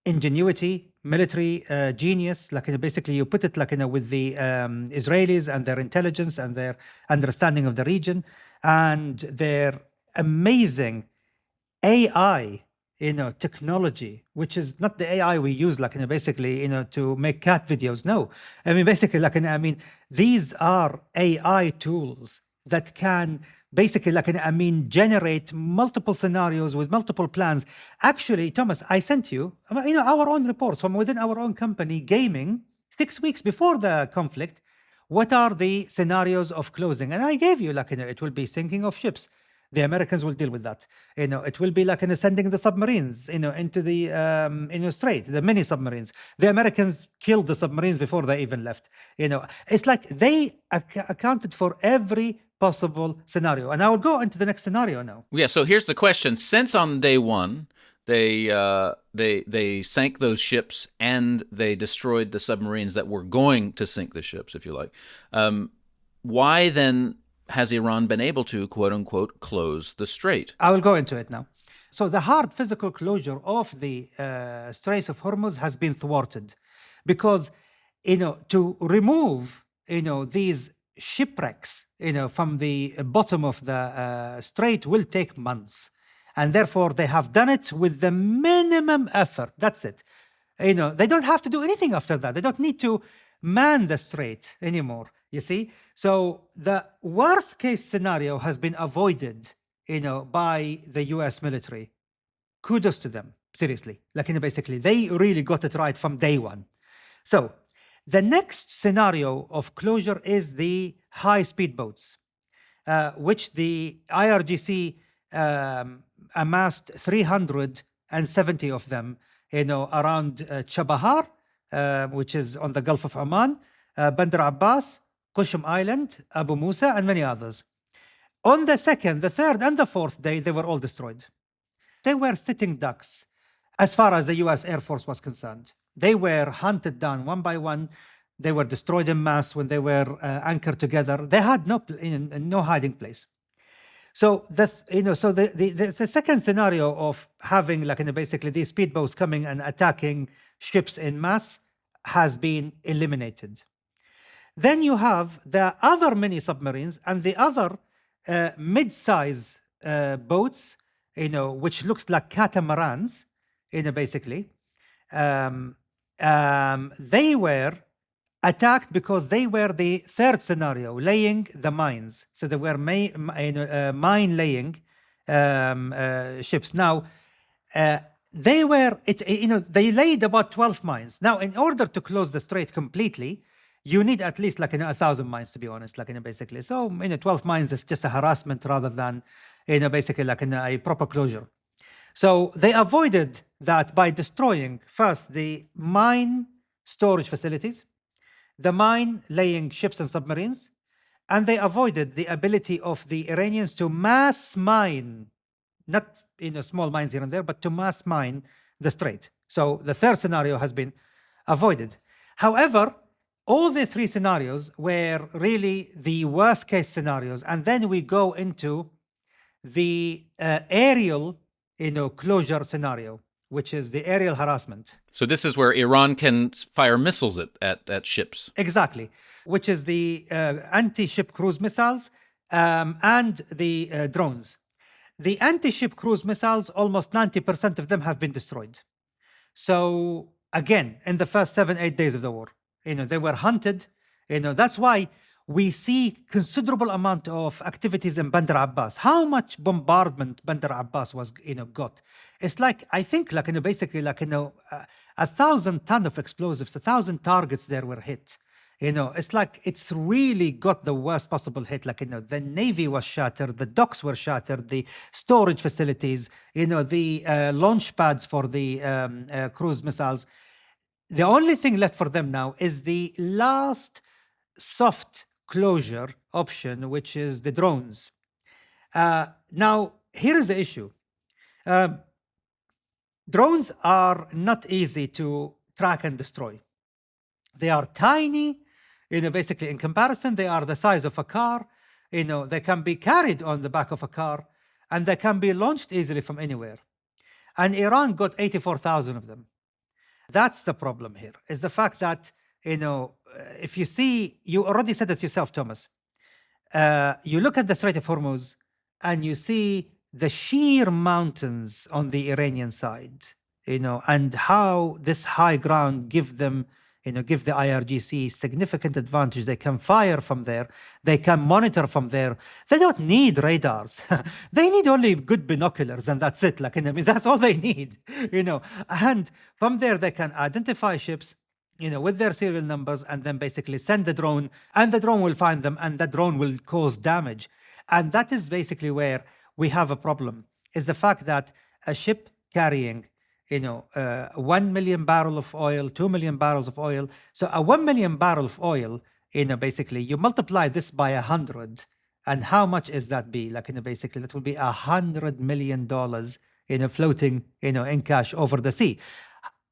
ingenuity, military genius, basically you put it with the Israelis and their intelligence and their understanding of the region and their amazing AI, technology, which is not the AI we use, basically, to make cat videos. No, basically, these are AI tools that can basically, generate multiple scenarios with multiple plans. Actually, Thomas, I sent you, our own reports from within our own company, gaming, 6 weeks before the conflict. what are the scenarios of closing? And I gave you, like, it will be sinking of ships. The Americans will deal with that. It will be like sending the submarines, into the strait, the mini submarines. The Americans killed the submarines before they even left. It's like they accounted for every possible scenario. And I will go into the next scenario now. Yeah. So here's the question: since on day one they sank those ships and they destroyed the submarines that were going to sink the ships, if you like, why then has Iran been able to, quote unquote, close the strait? I will go into it now. So the hard physical closure of the Strait of Hormuz has been thwarted because, to remove, these shipwrecks, from the bottom of the strait will take months. And therefore, they have done it with the minimum effort. That's it. They don't have to do anything after that. They don't need to man the strait anymore. You see? So the worst case scenario has been avoided, by the US military. Kudos to them, seriously. Basically, they really got it right from day one. So the next scenario of closure is the high-speed boats, which the IRGC amassed 370 of them, around Chabahar, which is on the Gulf of Oman, Bandar Abbas, Kharg Island, Abu Musa, and many others. On the second, the third, and the fourth day, they were all destroyed. They were sitting ducks as far as the US Air Force was concerned. They were hunted down one by one. They were destroyed en masse when they were anchored together. They had no hiding place. So the second scenario of having basically these speedboats coming and attacking ships en masse has been eliminated. Then you have the other mini submarines and the other mid-size boats, which looks like catamarans, basically. They were attacked because they were the third scenario, laying the mines. So they were mine-laying ships. Now, they laid about 12 mines. Now, in order to close the strait completely, you need at least 1,000 mines, to be honest, basically. So, 12 mines is just a harassment rather than, basically a proper closure. So they avoided that by destroying first the mine storage facilities, the mine laying ships and submarines, and they avoided the ability of the Iranians to mass mine, not small mines here and there, but to mass mine the strait. So the third scenario has been avoided. However, all the three scenarios were really the worst case scenarios. And then we go into the aerial closure scenario, which is the aerial harassment. So this is where Iran can fire missiles at ships. Exactly, which is the anti-ship cruise missiles and the drones. The anti-ship cruise missiles, almost 90% of them have been destroyed. So again, in the first 7-8 days of the war, they were hunted. That's why we see considerable amount of activities in Bandar Abbas. How much bombardment Bandar Abbas was, got? It's I think, basically, 1,000 tons of explosives, 1,000 targets there were hit. It's really got the worst possible hit. The Navy was shattered, the docks were shattered, the storage facilities, the launch pads for the cruise missiles. The only thing left for them now is the last soft closure option, which is the drones. Now, here is the issue. Drones are not easy to track and destroy. They are tiny, basically in comparison, they are the size of a car. They can be carried on the back of a car and they can be launched easily from anywhere. And Iran got 84,000 of them. That's the problem here, is the fact that, if you see, you already said it yourself, Thomas. You look at the Strait of Hormuz and you see the sheer mountains on the Iranian side, and how this high ground give the IRGC significant advantage. They can fire from there. They can monitor from there. They don't need radars. They need only good binoculars, and that's it. That's all they need, And from there, they can identify ships. with their serial numbers, and then basically send the drone, and the drone will find them, and the drone will cause damage. And that is basically where we have a problem, is the fact that a ship carrying 1 million barrel of oil, 2 million barrels of oil. So a 1 million barrel of oil, basically you multiply this by 100, and how much is that be? Like, basically that will be $100 million, floating, in cash over the sea.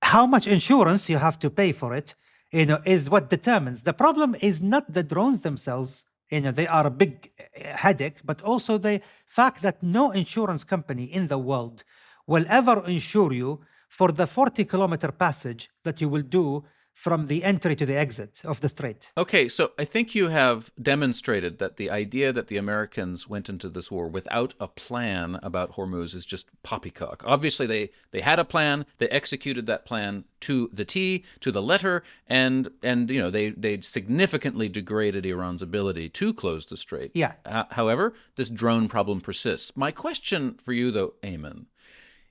How much insurance you have to pay for it, is what determines. The problem is not the drones themselves, they are a big headache, but also the fact that no insurance company in the world will ever insure you for the 40-kilometer passage that you will do from the entry to the exit of the strait. Okay, so I think you have demonstrated that the idea that the Americans went into this war without a plan about Hormuz is just poppycock. Obviously, they had a plan, they executed that plan to the T, to the letter, and they significantly degraded Iran's ability to close the strait. Yeah. However, this drone problem persists. My question for you, though, Aimen,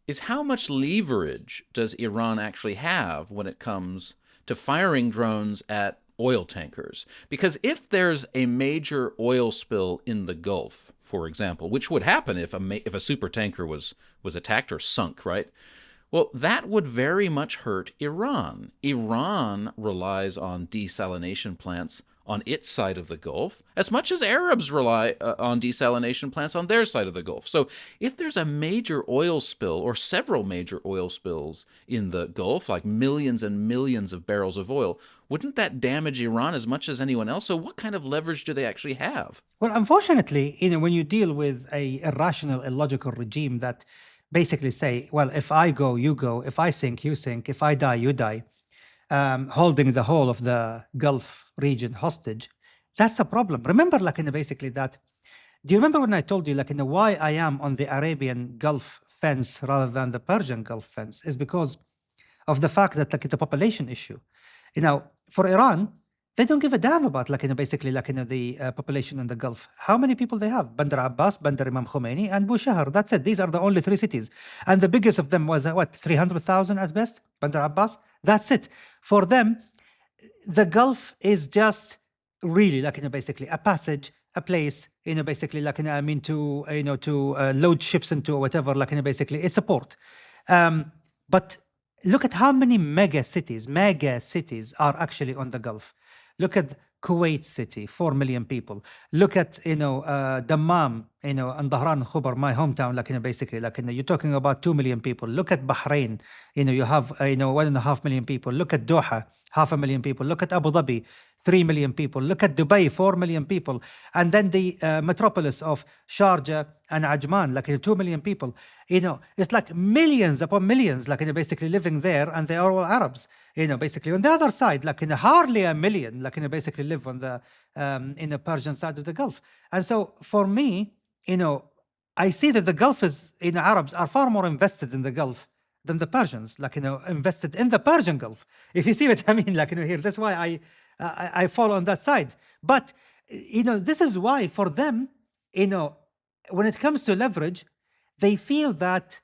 is how much leverage does Iran actually have when it comes to firing drones at oil tankers? Because if there's a major oil spill in the Gulf, for example, which would happen if a super tanker was attacked or sunk, right? Well, that would very much hurt Iran. Iran relies on desalination plants on its side of the Gulf, as much as Arabs rely on desalination plants on their side of the Gulf. So if there's a major oil spill or several major oil spills in the Gulf, like millions and millions of barrels of oil, wouldn't that damage Iran as much as anyone else? So what kind of leverage do they actually have? Well, unfortunately, when you deal with a irrational, illogical regime that basically say, well, if I go, you go, if I sink, you sink, if I die, you die, holding the whole of the Gulf region hostage, that's a problem. Remember, basically that, do you remember when I told you, why I am on the Arabian Gulf fence rather than the Persian Gulf fence is because of the fact that, the population issue. For Iran, they don't give a damn about, basically, the population in the Gulf. How many people they have? Bandar Abbas, Bandar Imam Khomeini, and Bushehr. That's it. These are the only three cities. And the biggest of them was, 300,000 at best? Bandar Abbas? That's it. For them, the Gulf is just really, basically a passage, a place, basically, to load ships into or whatever, basically, it's a port. But look at how many mega cities are actually on the Gulf. Look at Kuwait City, 4 million people. Look at, Dammam, and Dhahran Khubar, my hometown, basically, you're talking about 2 million people. Look at Bahrain, you have, 1.5 million people. Look at Doha, 500,000 people. Look at Abu Dhabi, 3 million people. Look at Dubai, 4 million people. And then the metropolis of Sharjah and Ajman, 2 million people. It's like millions upon millions, basically living there, and they are all Arabs. Basically on the other side, hardly a million, basically live on the Persian side of the Gulf. And so for me, I see that the Gulf is, Arabs are far more invested in the Gulf than the Persians, invested in the Persian Gulf. If you see what I mean, here, that's why I fall on that side. But, this is why for them, when it comes to leverage, they feel that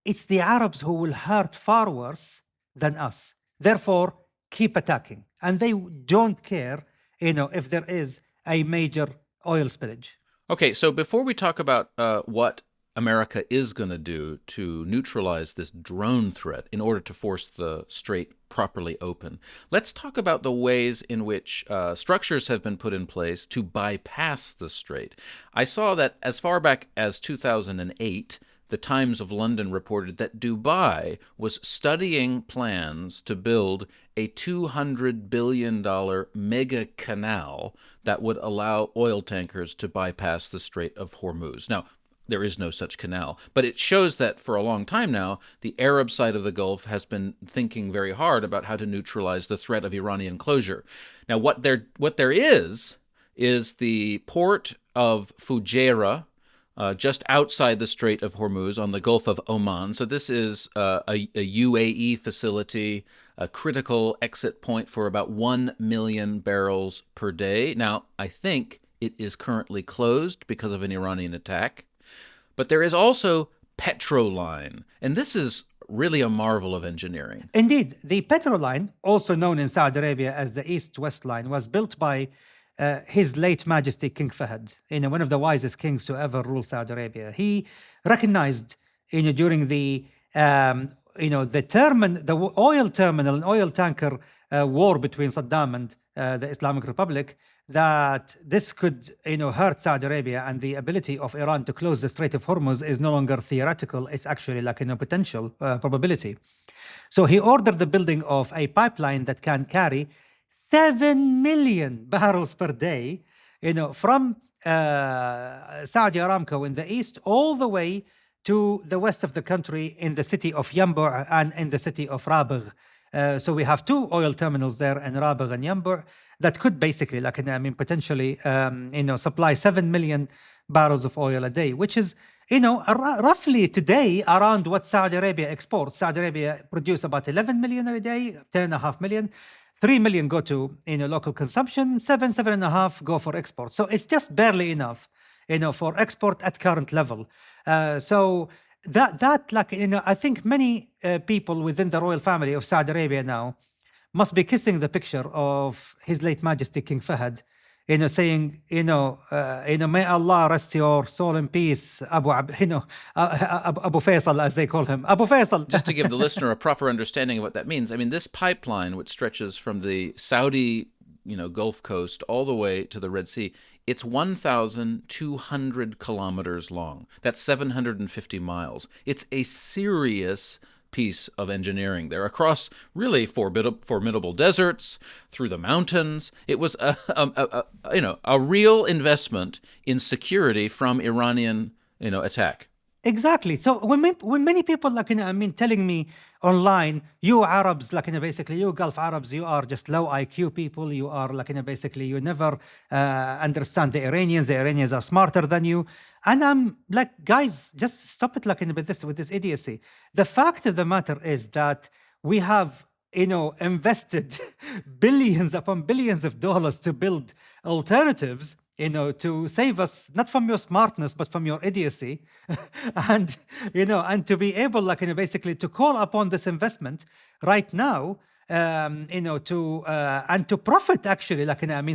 it's the Arabs who will hurt far worse than us. Therefore, keep attacking. And they don't care, if there is a major oil spillage. Okay, so before we talk about what America is going to do to neutralize this drone threat in order to force the strait properly open, let's talk about the ways in which structures have been put in place to bypass the strait. I saw that as far back as 2008, the Times of London reported that Dubai was studying plans to build a $200 billion mega canal that would allow oil tankers to bypass the Strait of Hormuz. Now, there is no such canal, but it shows that for a long time now, the Arab side of the Gulf has been thinking very hard about how to neutralize the threat of Iranian closure. Now, what there is the port of Fujairah, just outside the Strait of Hormuz on the Gulf of Oman. So this is a UAE facility, a critical exit point for about 1 million barrels per day. Now, I think it is currently closed because of an Iranian attack. But there is also Petroline, and this is really a marvel of engineering. Indeed, the Petrol Line, also known in Saudi Arabia as the East-West Line, was built by His late Majesty King Fahd, one of the wisest kings to ever rule Saudi Arabia. He recognized, during the the oil terminal and oil tanker war between Saddam and the Islamic Republic, that this could, hurt Saudi Arabia, and the ability of Iran to close the Strait of Hormuz is no longer theoretical; it's actually like a potential probability. So he ordered the building of a pipeline that can carry 7 million barrels per day, from Saudi Aramco in the east all the way to the west of the country in the city of Yanbu' and in the city of Rabigh. So we have two oil terminals there in Rabigh and Yanbu' that could basically, potentially, supply 7 million barrels of oil a day, which is, roughly today around what Saudi Arabia exports. Saudi Arabia produce about 11 million a day, 10.5 million. 3 million go to local consumption, 7.5 go for export. So it's just barely enough, for export at current level. So that I think many people within the royal family of Saudi Arabia now must be kissing the picture of His late Majesty King Fahd, saying, may Allah rest your soul in peace, Abu Faisal, as they call him, Abu Faisal. Just to give the listener a proper understanding of what that means, I mean, this pipeline, which stretches from the Saudi, Gulf Coast all the way to the Red Sea, it's 1,200 kilometers long. That's 750 miles. It's a serious piece of engineering there, across really formidable deserts, through the mountains. It was a real investment in security from Iranian attack. Exactly. So when many people telling me online, you Arabs, basically you Gulf Arabs, you are just low IQ people. You are basically you never understand the Iranians. The Iranians are smarter than you. And I'm like, guys, just stop it with this idiocy. The fact of the matter is that we have invested billions upon billions of dollars to build alternatives, to save us not from your smartness but from your idiocy, and and to be able basically to call upon this investment right now, to profit actually,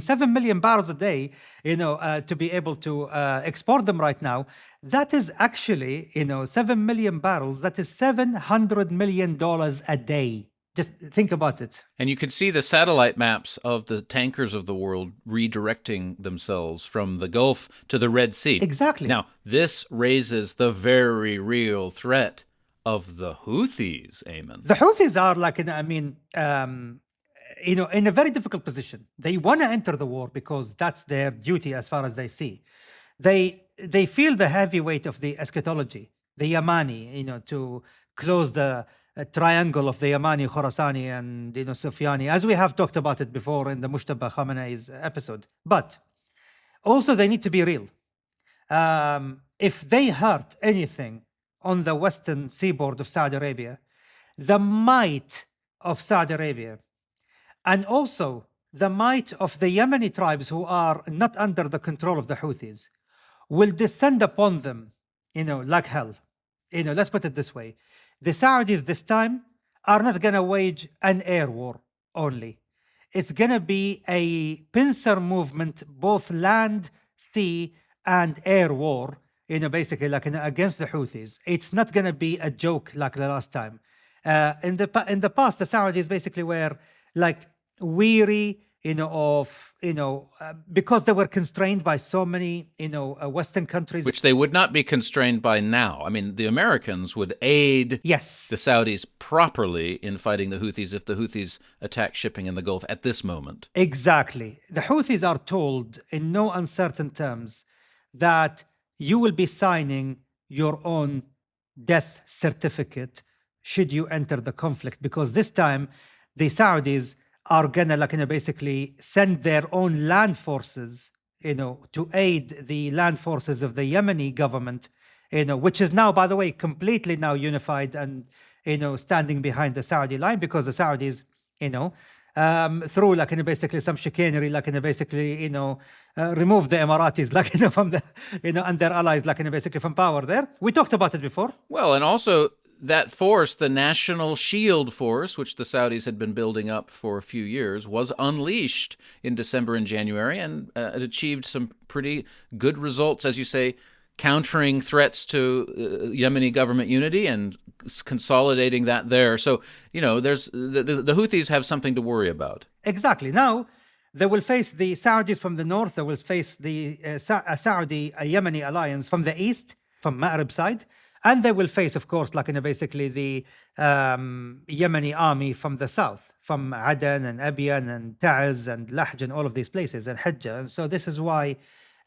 7 million barrels a day, to be able to export them right now. That is actually 7 million barrels. That is $700 million a day. Just think about it. And you can see the satellite maps of the tankers of the world redirecting themselves from the Gulf to the Red Sea. Exactly. Now, this raises the very real threat of the Houthis, Aimen. The Houthis are in a very difficult position. They want to enter the war because that's their duty as far as they see. They feel the heavy weight of the eschatology, the Yamani, to close the triangle of the Yamani, Khorasani, and Sufyani, as we have talked about it before in the Mujtaba Khamenei's episode. But also they need to be real. If they hurt anything on the western seaboard of Saudi Arabia, the might of Saudi Arabia, and also the might of the Yemeni tribes who are not under the control of the Houthis, will descend upon them, like hell. Let's put it this way. The Saudis this time are not going to wage an air war only. It's going to be a pincer movement, both land, sea, and air war, basically against the Houthis. It's not going to be a joke like the last time. In the past, the Saudis basically were weary, because they were constrained by so many, Western countries. Which they would not be constrained by now. I mean, the Americans would aid the Saudis properly in fighting the Houthis if the Houthis attack shipping in the Gulf at this moment. Exactly. The Houthis are told in no uncertain terms that you will be signing your own death certificate should you enter the conflict, because this time the Saudis are gonna basically send their own land forces, to aid the land forces of the Yemeni government, which is now, by the way, completely now unified and standing behind the Saudi line, because the Saudis, through basically some chicanery, basically remove the Emiratis from the and their allies, basically from power there. We talked about it before. Well, and also that force, the National Shield Force, which the Saudis had been building up for a few years, was unleashed in December and January, and it achieved some pretty good results, as you say, countering threats to Yemeni government unity and consolidating that there. So, there's the Houthis have something to worry about. Exactly. Now, they will face the Saudis from the north. They will face the Saudi-Yemeni alliance from the east, from Ma'rib side. And they will face, of course, basically the Yemeni army from the south, from Aden and Abiyan and Ta'az and Lahj and all of these places, and Hajjah. And so this is why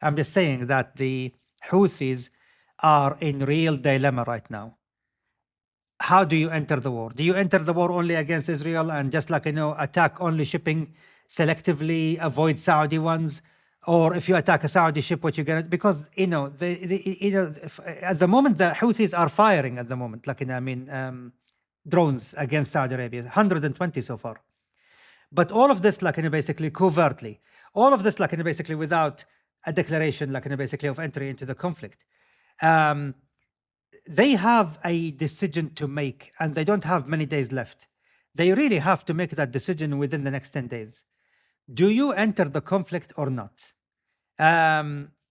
I'm just saying that the Houthis are in real dilemma right now. How do you enter the war? Do you enter the war only against Israel and just attack only shipping selectively, avoid Saudi ones? Or if you attack a Saudi ship, what you're gonna, because at the moment the Houthis are firing at the moment, drones against Saudi Arabia, 120 so far. But all of this basically covertly, all of this basically without a declaration basically of entry into the conflict. They have a decision to make, and they don't have many days left. They really have to make that decision within the next 10 days. Do you enter the conflict or not?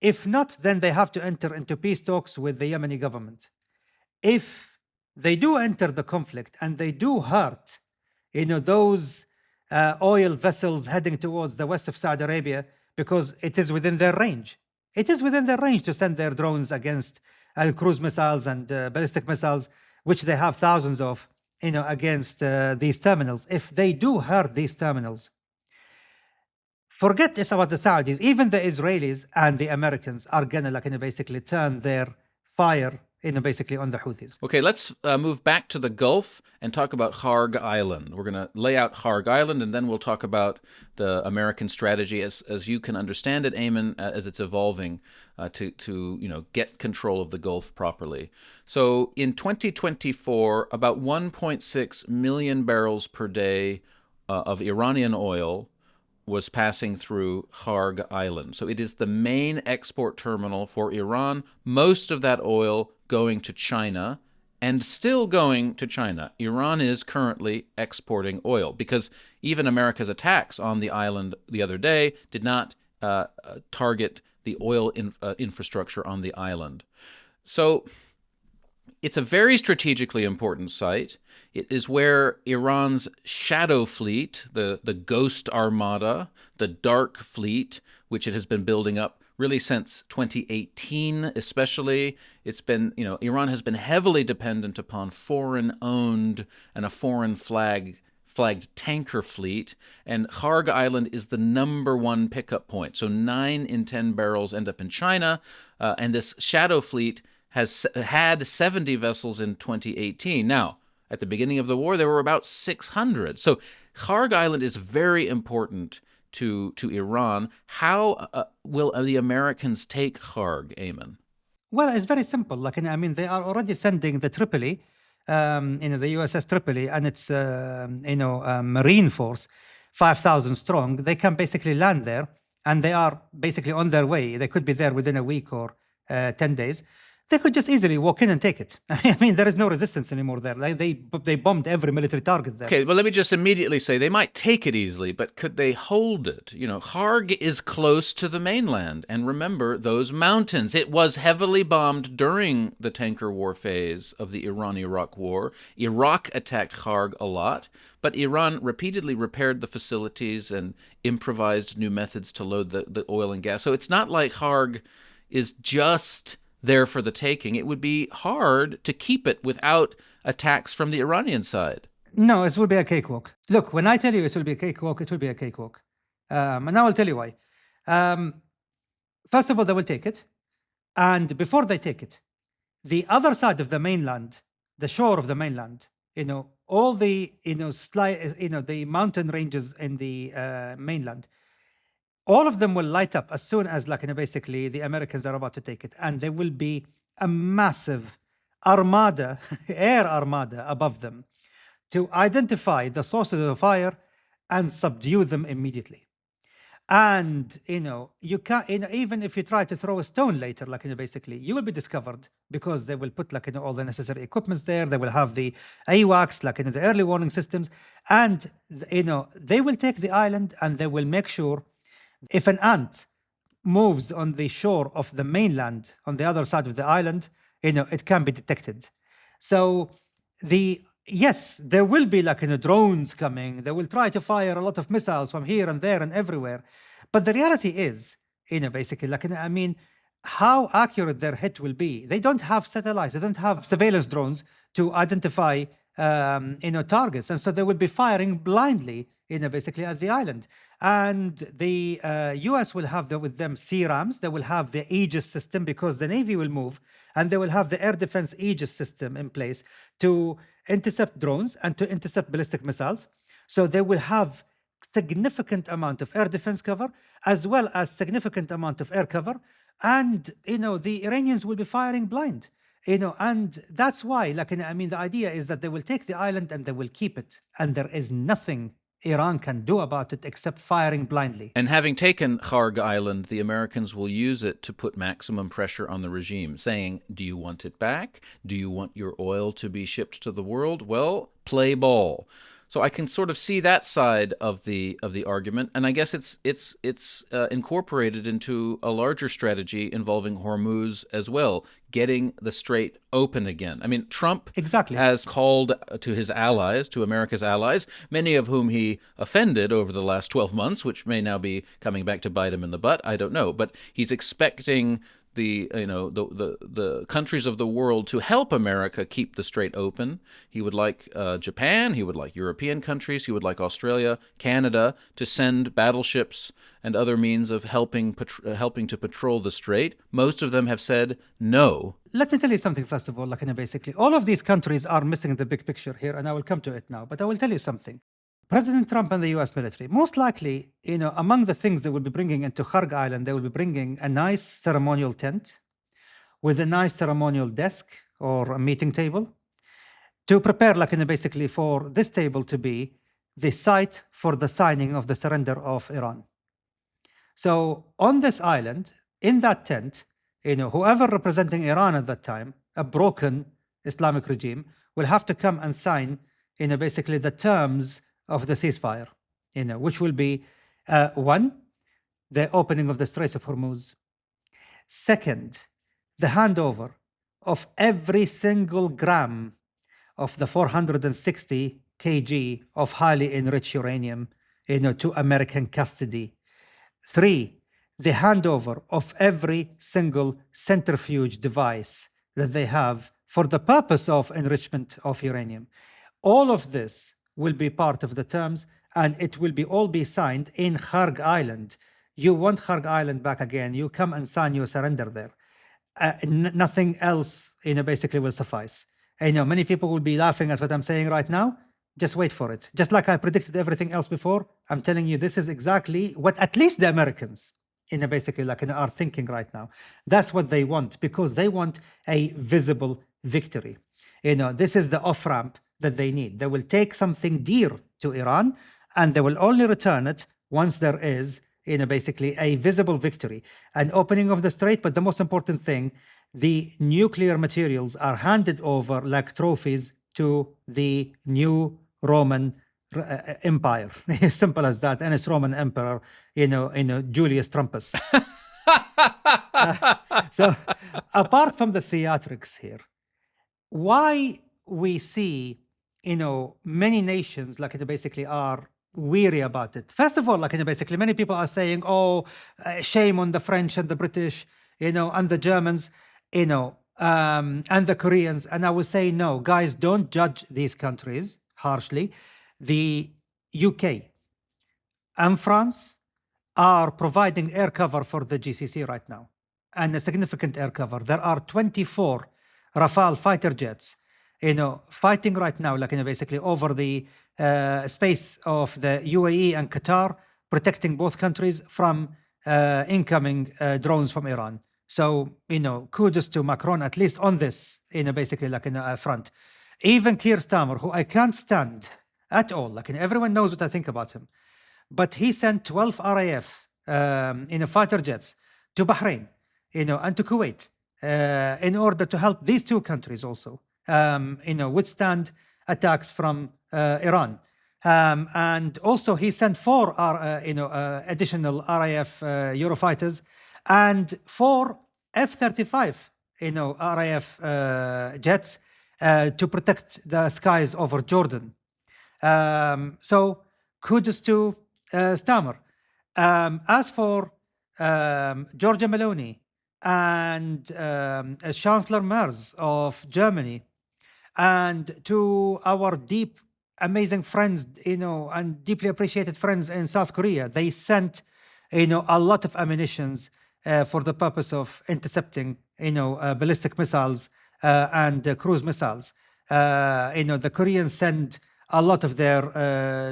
If not, then they have to enter into peace talks with the Yemeni government. If they do enter the conflict and they do hurt, those oil vessels heading towards the west of Saudi Arabia, because it is within their range. It is within their range to send their drones against cruise missiles and ballistic missiles, which they have thousands of, against these terminals. If they do hurt these terminals, forget this about the Saudis. Even the Israelis and the Americans are gonna basically turn their fire basically on the Houthis. Okay, let's move back to the Gulf and talk about Kharg Island. We're going to lay out Kharg Island, and then we'll talk about the American strategy as you can understand it, Aimen, as it's evolving to get control of the Gulf properly. So in 2024, about 1.6 million barrels per day of Iranian oil was passing through Kharg Island. So it is the main export terminal for Iran. Most of that oil going to China, and still going to China. Iran is currently exporting oil because even America's attacks on the island the other day did not target the oil infrastructure on the island. So it's a very strategically important site. It is where Iran's shadow fleet, the Ghost Armada, the Dark Fleet, which it has been building up really since 2018 especially. It's been, Iran has been heavily dependent upon foreign-owned and a foreign-flagged tanker fleet, and Kharg Island is the number one pickup point. So 9 in 10 barrels end up in China, and this shadow fleet has had 70 vessels in 2018. Now, at the beginning of the war, there were about 600. So Kharg Island is very important to Iran. How will the Americans take Kharg, Aimen? Well, it's very simple. They are already sending the Tripoli, the USS Tripoli and its, Marine force, 5,000 strong. They can basically land there, and they are basically on their way. They could be there within a week or 10 days. They could just easily walk in and take it. There is no resistance anymore there. They bombed every military target there. Okay, well, let me just immediately say they might take it easily, but could they hold it? Kharg is close to the mainland. And remember those mountains. It was heavily bombed during the tanker war phase of the Iran-Iraq war. Iraq attacked Kharg a lot, but Iran repeatedly repaired the facilities and improvised new methods to load the oil and gas. So it's not like Kharg is just there for the taking. It would be hard to keep it without attacks from the Iranian side. No, it will be a cakewalk. Look, when I tell you it will be a cakewalk, it will be a cakewalk. And I will tell you why. First of all, they will take it. And before they take it, the other side of the mainland, the shore of the mainland, all the, the mountain ranges in the mainland, all of them will light up as soon as, basically the Americans are about to take it. And there will be a massive armada, air armada above them to identify the sources of the fire and subdue them immediately. And, you can't, even if you try to throw a stone later, basically, you will be discovered because they will put, all the necessary equipments there. They will have the AWACS, the early warning systems. And, they will take the island and they will make sure if an ant moves on the shore of the mainland on the other side of the island, it can be detected. So yes, there will be drones coming. They will try to fire a lot of missiles from here and there and everywhere. But the reality is, basically, how accurate their hit will be. They don't have satellites. They don't have surveillance drones to identify, targets. And so they will be firing blindly, basically at the island. And the US will have with them CRAMs. They will have the Aegis system because the Navy will move, and they will have the air defense Aegis system in place to intercept drones and to intercept ballistic missiles. So they will have significant amount of air defense cover as well as significant amount of air cover. And, the Iranians will be firing blind. And that's why, the idea is that they will take the island and they will keep it. And there is nothing Iran can do about it except firing blindly. And having taken Kharg Island, the Americans will use it to put maximum pressure on the regime, saying, do you want it back? Do you want your oil to be shipped to the world? Well, play ball. So I can sort of see that side of the argument, and I guess it's incorporated into a larger strategy involving Hormuz as well, getting the strait open again. I mean, Trump has called to his allies, to America's allies, many of whom he offended over the last 12 months, which may now be coming back to bite him in the butt. I don't know, but he's expecting the countries of the world to help America keep the strait open. He would like Japan, he would like European countries, he would like Australia, Canada to send battleships and other means of helping to patrol the strait. Most of them have said no. Let me tell you something, first of all, basically, all of these countries are missing the big picture here, and I will come to it now, but I will tell you something. President Trump and the US military, most likely, among the things they will be bringing into Kharg Island, they will be bringing a nice ceremonial tent with a nice ceremonial desk or a meeting table to prepare, basically, for this table to be the site for the signing of the surrender of Iran. So on this island, in that tent, whoever representing Iran at that time, a broken Islamic regime, will have to come and sign, basically the terms of the ceasefire, which will be, one, the opening of the Strait of Hormuz. Second, the handover of every single gram of the 460 kg of highly enriched uranium, to American custody. Three, the handover of every single centrifuge device that they have for the purpose of enrichment of uranium. All of this will be part of the terms, and it will all be signed in Kharg Island. You want Kharg Island back again, you come and sign your surrender there. Nothing else, basically will suffice. I know many people will be laughing at what I'm saying right now. Just wait for it. Just like I predicted everything else before, I'm telling you, this is exactly what at least the Americans, basically, are thinking right now. That's what they want, because they want a visible victory. This is the off-ramp that they need. They will take something dear to Iran, and they will only return it once there is, basically a visible victory, an opening of the strait. But the most important thing, the nuclear materials are handed over like trophies to the new Roman Empire. Simple as that. And it's Roman Emperor, Julius Trumpus. So apart from the theatrics here, why we see, many nations basically are weary about it. First of all, basically many people are saying, oh, shame on the French and the British, and the Germans, and the Koreans. And I will say, no, guys, don't judge these countries harshly. The UK and France are providing air cover for the GCC right now, and a significant air cover. There are 24 Rafale fighter jets, fighting right now, basically over the space of the UAE and Qatar, protecting both countries from incoming drones from Iran. So, kudos to Macron, at least on this, basically, front. Even Keir Starmer, who I can't stand at all, everyone knows what I think about him, but he sent 12 RAF fighter jets to Bahrain, and to Kuwait, in order to help these two countries also, withstand attacks from Iran. And also he sent four, additional RAF Eurofighters and four F-35, RAF jets to protect the skies over Jordan. So kudos to Starmer. As for Giorgia Meloni and Chancellor Merz of Germany, and to our deep, amazing friends, and deeply appreciated friends in South Korea, they sent, a lot of ammunitions for the purpose of intercepting, ballistic missiles and cruise missiles. The Koreans send a lot of their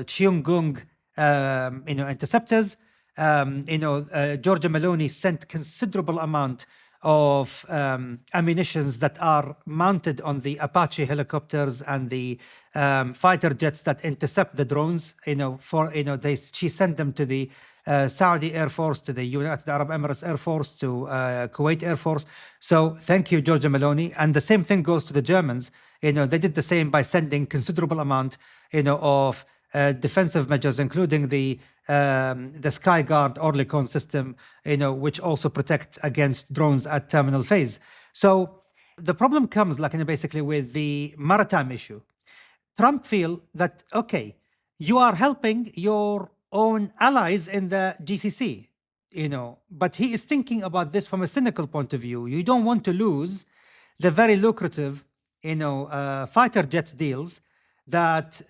Cheonggung, interceptors. Giorgia Meloni sent considerable amount of ammunitions that are mounted on the Apache helicopters and the fighter jets that intercept the drones. She sent them to the Saudi Air Force, to the United Arab Emirates Air Force, to Kuwait Air Force. So thank you, Giorgia Meloni. And the same thing goes to the Germans. They did the same by sending considerable amount, of defensive measures, including the Sky Guard Orlikon system, which also protect against drones at terminal phase. So the problem comes, basically with the maritime issue. Trump feel that, okay, you are helping your own allies in the GCC, but he is thinking about this from a cynical point of view. You don't want to lose the very lucrative, fighter jets deals that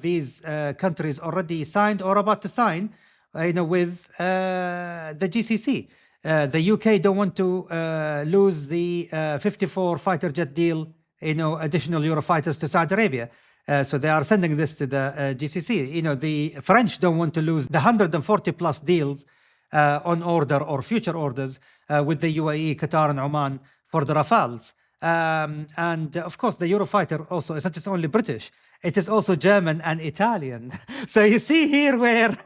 these countries already signed or about to sign, with the GCC. The UK don't want to lose the 54 fighter jet deal, additional Eurofighters to Saudi Arabia. So they are sending this to the GCC. The French don't want to lose the 140 plus deals on order or future orders with the UAE, Qatar, and Oman for the Rafales. And of course, the Eurofighter also is not just only British, it is also German and Italian. So you see here where,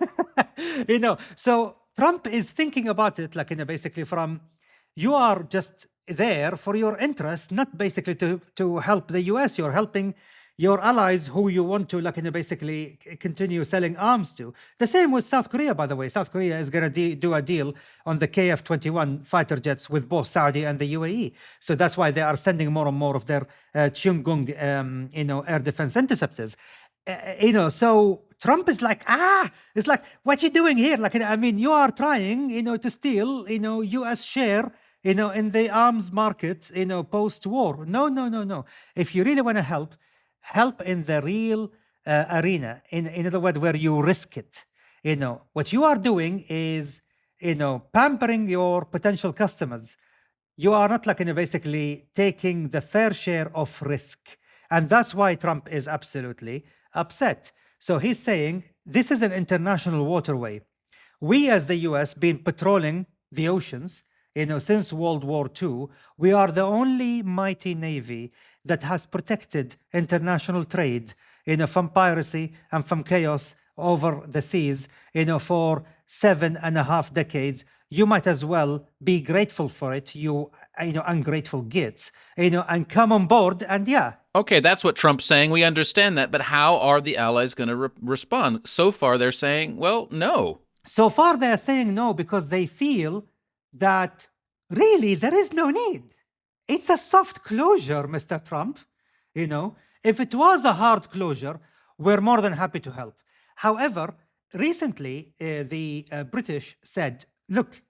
so Trump is thinking about it basically from, you are just there for your interests, not basically to help the US. You're helping your allies who you want to basically continue selling arms to. The same with South Korea, by the way. South Korea is going to do a deal on the KF-21 fighter jets with both Saudi and the UAE. So that's why they are sending more and more of their Cheonggung, air defense interceptors. So Trump is it's like, what you doing here? You are trying, to steal, US share, in the arms market, post-war. No. If you really want to help in the real arena, in other words, where you risk it. What you are doing is, pampering your potential customers. You are not basically taking the fair share of risk. And that's why Trump is absolutely upset. So he's saying, this is an international waterway. We as the US been patrolling the oceans, since World War II. We are the only mighty navy that has protected international trade, from piracy and from chaos over the seas, for 7.5 decades. You might as well be grateful for it, you ungrateful gits, and come on board and Okay, that's what Trump's saying. We understand that. But how are the allies going to respond? So far, they're saying, well, no. So far, they're saying no because they feel that really there is no need. It's a soft closure, Mr. Trump. If it was a hard closure, we're more than happy to help. However, recently, the British said, look,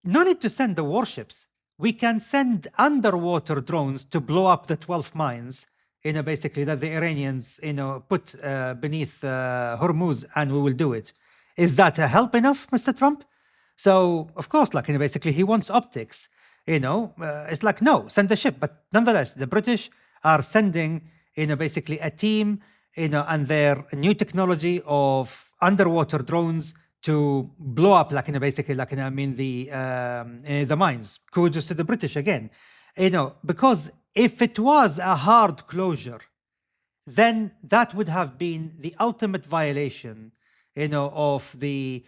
no need to send the warships. We can send underwater drones to blow up the 12 mines, basically that the Iranians, put beneath Hormuz, and we will do it. Is that a help enough, Mr. Trump? So, of course, basically he wants optics. It's no, send the ship. But nonetheless, the British are sending, basically a team, and their new technology of underwater drones to blow up, basically, the mines. Kudos to the British again. Because if it was a hard closure, then that would have been the ultimate violation, of the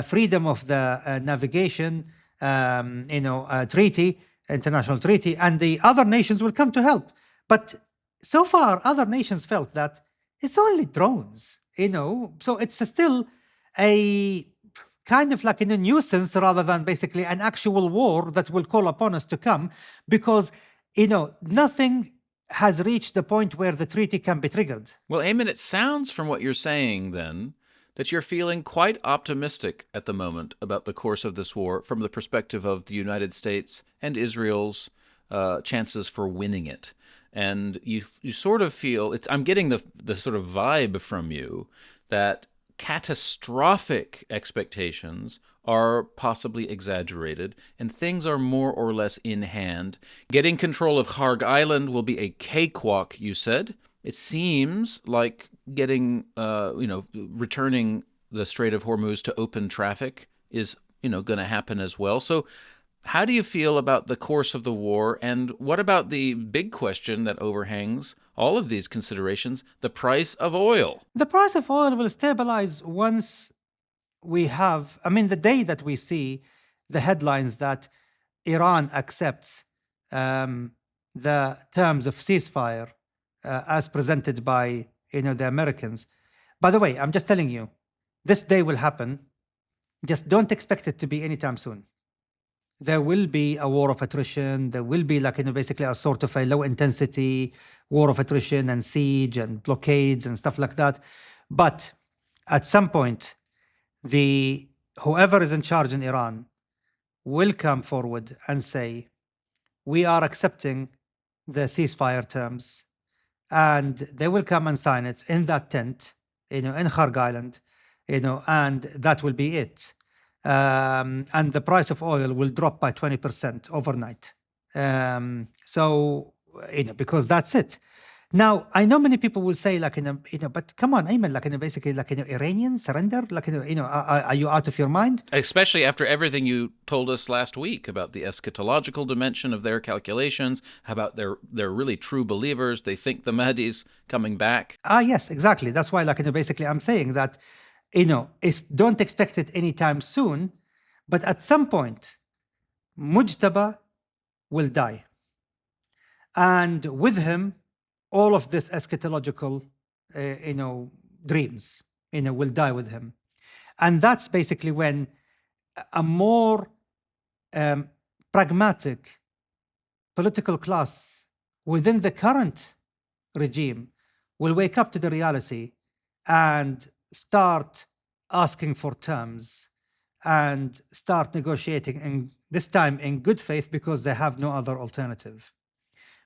freedom of the navigation, treaty, international treaty, and the other nations will come to help. But so far, other nations felt that it's only drones, so it's still a kind of like in a nuisance rather than basically an actual war that will call upon us to come, because nothing has reached the point where the treaty can be triggered. Well, Aimen, it sounds from what you're saying then that you're feeling quite optimistic at the moment about the course of this war from the perspective of the United States and Israel's chances for winning it. And you sort of feel, I'm getting the sort of vibe from you that catastrophic expectations are possibly exaggerated and things are more or less in hand. Getting control of Kharg Island will be a cakewalk, you said. It seems like getting, returning the Strait of Hormuz to open traffic is, going to happen as well. So how do you feel about the course of the war? And what about the big question that overhangs all of these considerations, the price of oil? The price of oil will stabilize once we have, the day that we see the headlines that Iran accepts the terms of ceasefire as presented by the Americans. By the way, I'm just telling you, this day will happen. Just don't expect it to be anytime soon. There will be a war of attrition. There will be basically a sort of a low intensity war of attrition and siege and blockades and stuff like that. But at some point, whoever is in charge in Iran will come forward and say, we are accepting the ceasefire terms, and they will come and sign it in that tent, in Kharg Island, and that will be it. And the price of oil will drop by 20% overnight. Because that's it. Now, I know many people will say, but come on, Aimen, basically, Iranians surrender? Are you out of your mind? Especially after everything you told us last week about the eschatological dimension of their calculations, about they're really true believers. They think the Mahdi's coming back. Yes, exactly. That's why, basically, I'm saying that, don't expect it anytime soon, but at some point, Mujtaba will die. And with him, all of this eschatological, dreams, will die with him. And that's basically when a more pragmatic political class within the current regime will wake up to the reality and start asking for terms and start negotiating, and this time in good faith, because they have no other alternative.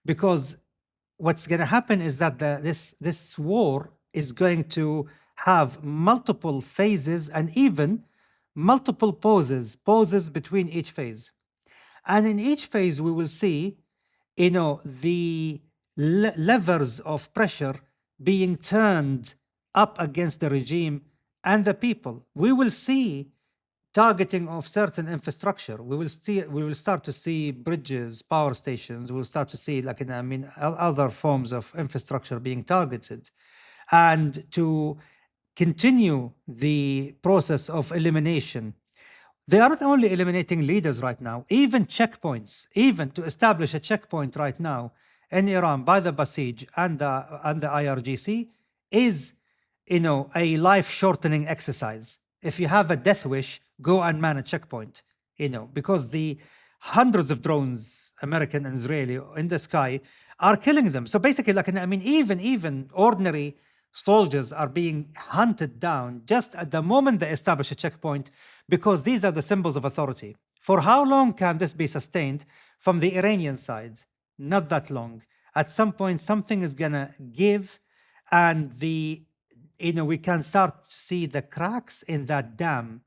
Because what's going to happen is that this war is going to have multiple phases and even multiple pauses between each phase. And in each phase, we will see, the levers of pressure being turned up against the regime and the people. We will see targeting of certain infrastructure. We will start to see bridges, power stations. We'll start to see other forms of infrastructure being targeted, and to continue the process of elimination. They are not only eliminating leaders right now, even checkpoints, even to establish a checkpoint right now in Iran by the Basij and the IRGC is, a life-shortening exercise. If you have a death wish, go and man a checkpoint, because the hundreds of drones, American and Israeli, in the sky are killing them. So basically, even ordinary soldiers are being hunted down just at the moment they establish a checkpoint, because these are the symbols of authority. For how long can this be sustained from the Iranian side? Not that long. At some point, something is gonna give, and we can start to see the cracks in that dam.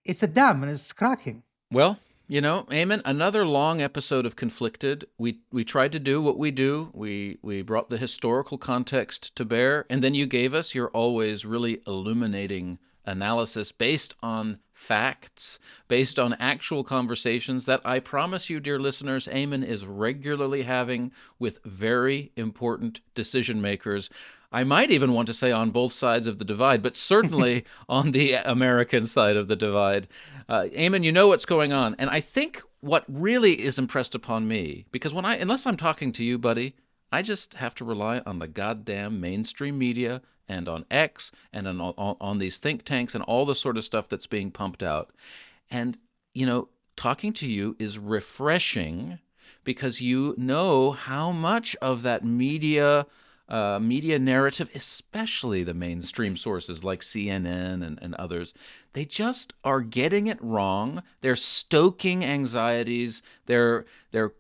It's a dam and it's cracking. Well, Aimen, another long episode of Conflicted. We tried to do what we do. We brought the historical context to bear, and then you gave us your always really illuminating analysis based on facts, based on actual conversations that I promise you, dear listeners, Aimen is regularly having with very important decision makers. I might even want to say on both sides of the divide, but certainly on the American side of the divide. Aimen, you know what's going on. And I think what really is impressed upon me, because unless I'm talking to you, buddy, I just have to rely on the goddamn mainstream media and on X and on these think tanks and all the sort of stuff that's being pumped out. And, talking to you is refreshing because you know how much of that media narrative, especially the mainstream sources like CNN and others, they just are getting it wrong. They're stoking anxieties. They're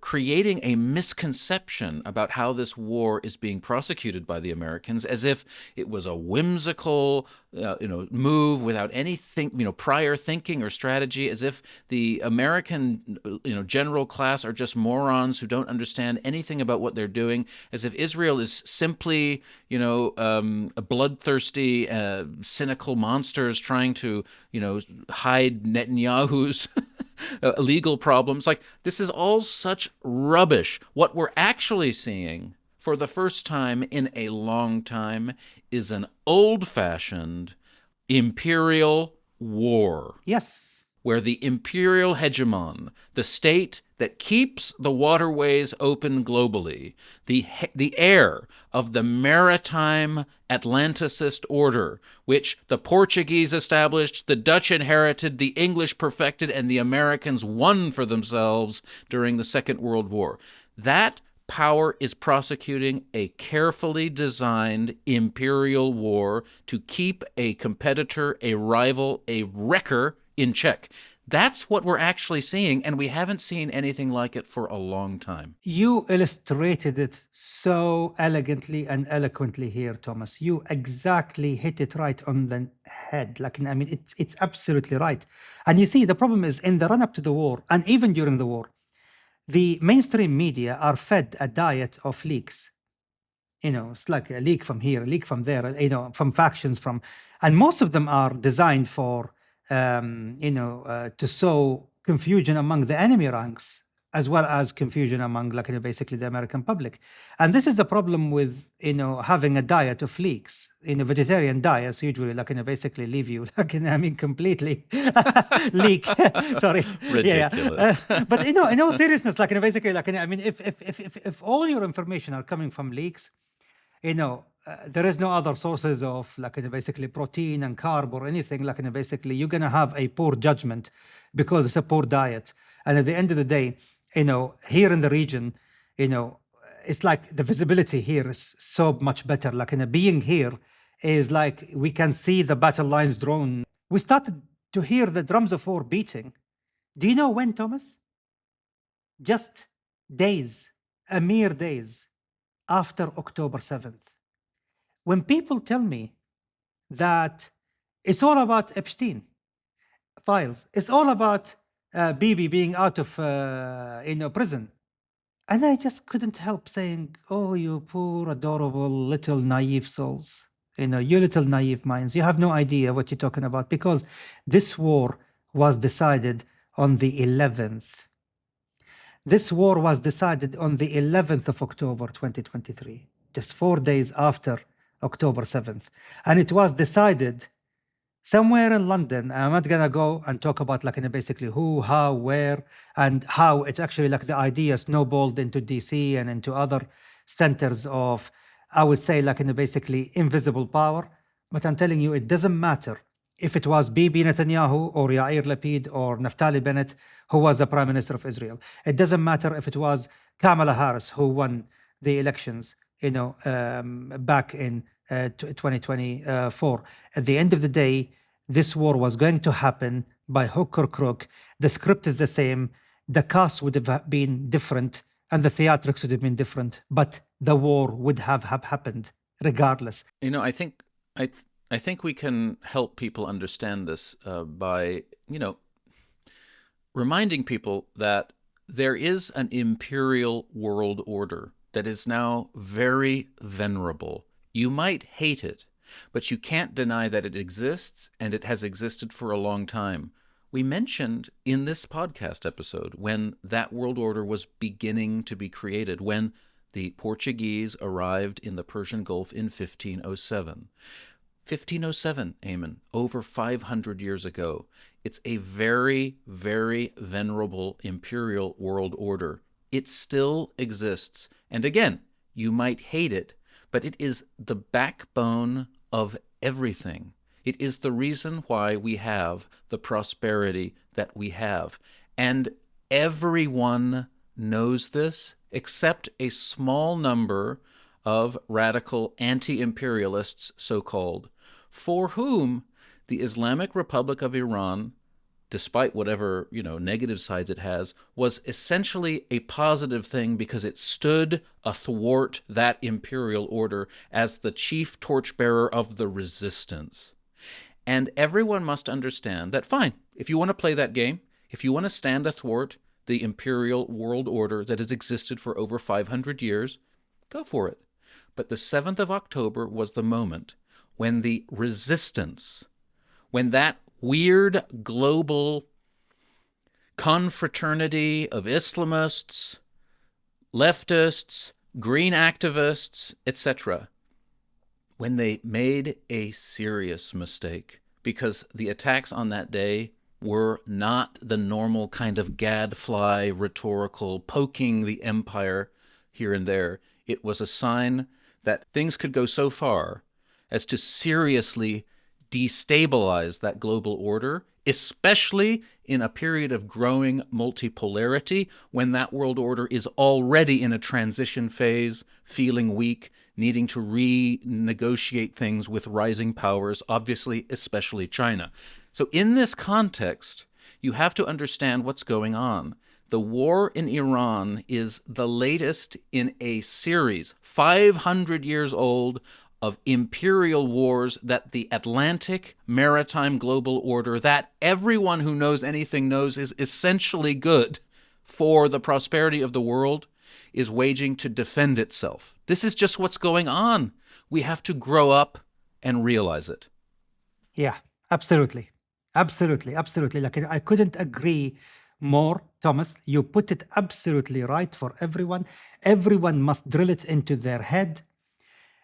creating a misconception about how this war is being prosecuted by the Americans, as if it was a whimsical, move without any prior thinking or strategy, as if the American, general class are just morons who don't understand anything about what they're doing, as if Israel is simply, a bloodthirsty, cynical monsters trying to, hide Netanyahu's legal problems. Like, this is all such rubbish. What we're actually seeing for the first time in a long time is an old-fashioned imperial war. Yes. Where the imperial hegemon, the state that keeps the waterways open globally, the heir of the maritime Atlanticist order, which the Portuguese established, the Dutch inherited, the English perfected, and the Americans won for themselves during the Second World War. That power is prosecuting a carefully designed imperial war to keep a competitor, a rival, a wrecker in check. That's what we're actually seeing, and we haven't seen anything like it for a long time. You illustrated it so elegantly and eloquently here, Thomas. You exactly hit it right on the head. It's absolutely right. And you see, the problem is in the run-up to the war, and even during the war, the mainstream media are fed a diet of leaks. It's like a leak from here, a leak from there, from factions, and most of them are designed for to sow confusion among the enemy ranks, as well as confusion among, basically the American public. And this is the problem with, having a diet of leaks. Vegetarian diets usually, basically leave you, completely leak. Sorry. Ridiculous. But, in all seriousness, basically, if all your information are coming from leaks, there is no other sources of basically protein and carb or anything. Basically, you're gonna have a poor judgment because it's a poor diet. And at the end of the day, here in the region, it's like the visibility here is so much better. Being here is like we can see the battle lines drawn. We started to hear the drums of war beating. Do you know when, Thomas? Just days, a mere days after October 7th. When people tell me that it's all about Epstein files, it's all about Bibi being out of prison, and I just couldn't help saying, "Oh, you poor, adorable, little naive souls, you little naive minds, you have no idea what you're talking about, because this war was decided on the 11th. This war was decided on the 11th of October 2023, just 4 days after October 7th. And it was decided somewhere in London. I'm not going to go and talk about basically who, how, where, and how it's actually the idea snowballed into DC and into other centers of, I would say, basically invisible power. But I'm telling you, it doesn't matter if it was Bibi Netanyahu or Yair Lapid or Naftali Bennett, who was the Prime Minister of Israel. It doesn't matter if it was Kamala Harris, who won the elections, back in 2024. At the end of the day, this war was going to happen by hook or crook. The script is the same. The cast would have been different and the theatrics would have been different, but the war would have happened regardless. I think we can help people understand this by, reminding people that there is an imperial world order that is now very venerable. You might hate it, but you can't deny that it exists, and it has existed for a long time. We mentioned in this podcast episode when that world order was beginning to be created, when The Portuguese arrived in the Persian Gulf in 1507. 1507, Aimen, over 500 years ago. It's a very, very venerable imperial world order. It still exists. And again, you might hate it, but it is the backbone of everything. It is the reason why we have the prosperity that we have. And everyone knows this except a small number of radical anti-imperialists, so-called, for whom the Islamic Republic of Iran, despite whatever, negative sides it has, was essentially a positive thing because it stood athwart that imperial order as the chief torchbearer of the resistance. And everyone must understand that, fine, if you want to play that game, if you want to stand athwart the imperial world order that has existed for over 500 years, go for it. But the 7th of October was the moment when the resistance, when that weird global confraternity of Islamists, leftists, green activists, etc., when they made a serious mistake, because the attacks on that day were not the normal kind of gadfly rhetorical poking the empire here and there. It was a sign that things could go so far as to seriously destabilize that global order, especially in a period of growing multipolarity when that world order is already in a transition phase, feeling weak, needing to renegotiate things with rising powers, obviously, especially China. So in this context, you have to understand what's going on. The war in Iran is the latest in a series, 500 years old, of imperial wars that the Atlantic maritime global order, that everyone who knows anything knows is essentially good for the prosperity of the world, is waging to defend itself. This is just what's going on. We have to grow up and realize it. Yeah, absolutely. Absolutely. Like, I couldn't agree more, Thomas. You put it absolutely right for everyone. Everyone must drill it into their head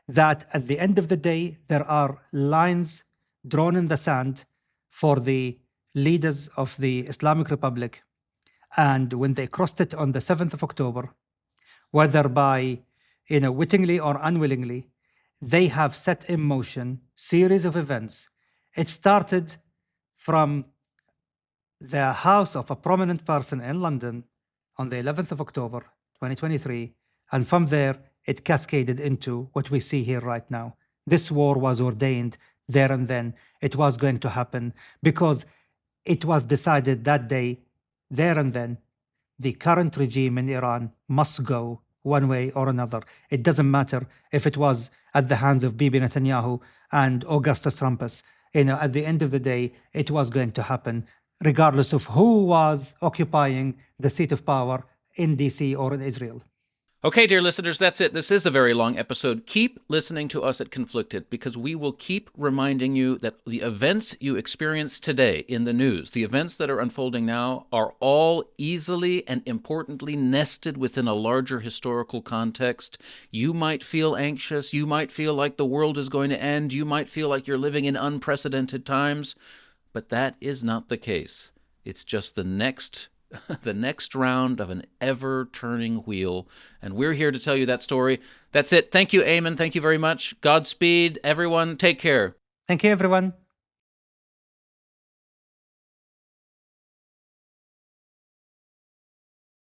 that at the end of the day, there are lines drawn in the sand for the leaders of the Islamic Republic. And when they crossed it on the 7th of October, whether by, wittingly or unwillingly, they have set in motion series of events. It started from the house of a prominent person in London on the 11th of October, 2023. And from there, it cascaded into what we see here right now. This war was ordained there and then. It was going to happen because it was decided that day, there and then, the current regime in Iran must go one way or another. It doesn't matter if it was at the hands of Bibi Netanyahu and Augustus Rumpus. At the end of the day, it was going to happen, regardless of who was occupying the seat of power in DC or in Israel. Okay, dear listeners, that's it. This is a very long episode. Keep listening to us at Conflicted, because we will keep reminding you that the events you experience today in the news, the events that are unfolding now, are all easily and importantly nested within a larger historical context. You might feel anxious. You might feel like the world is going to end. You might feel like you're living in unprecedented times. But that is not the case. It's just the next round of an ever-turning wheel, and we're here to tell you that story. That's it. Thank you, Aimen. Thank you very much. Godspeed, everyone. Take care. Thank you, everyone.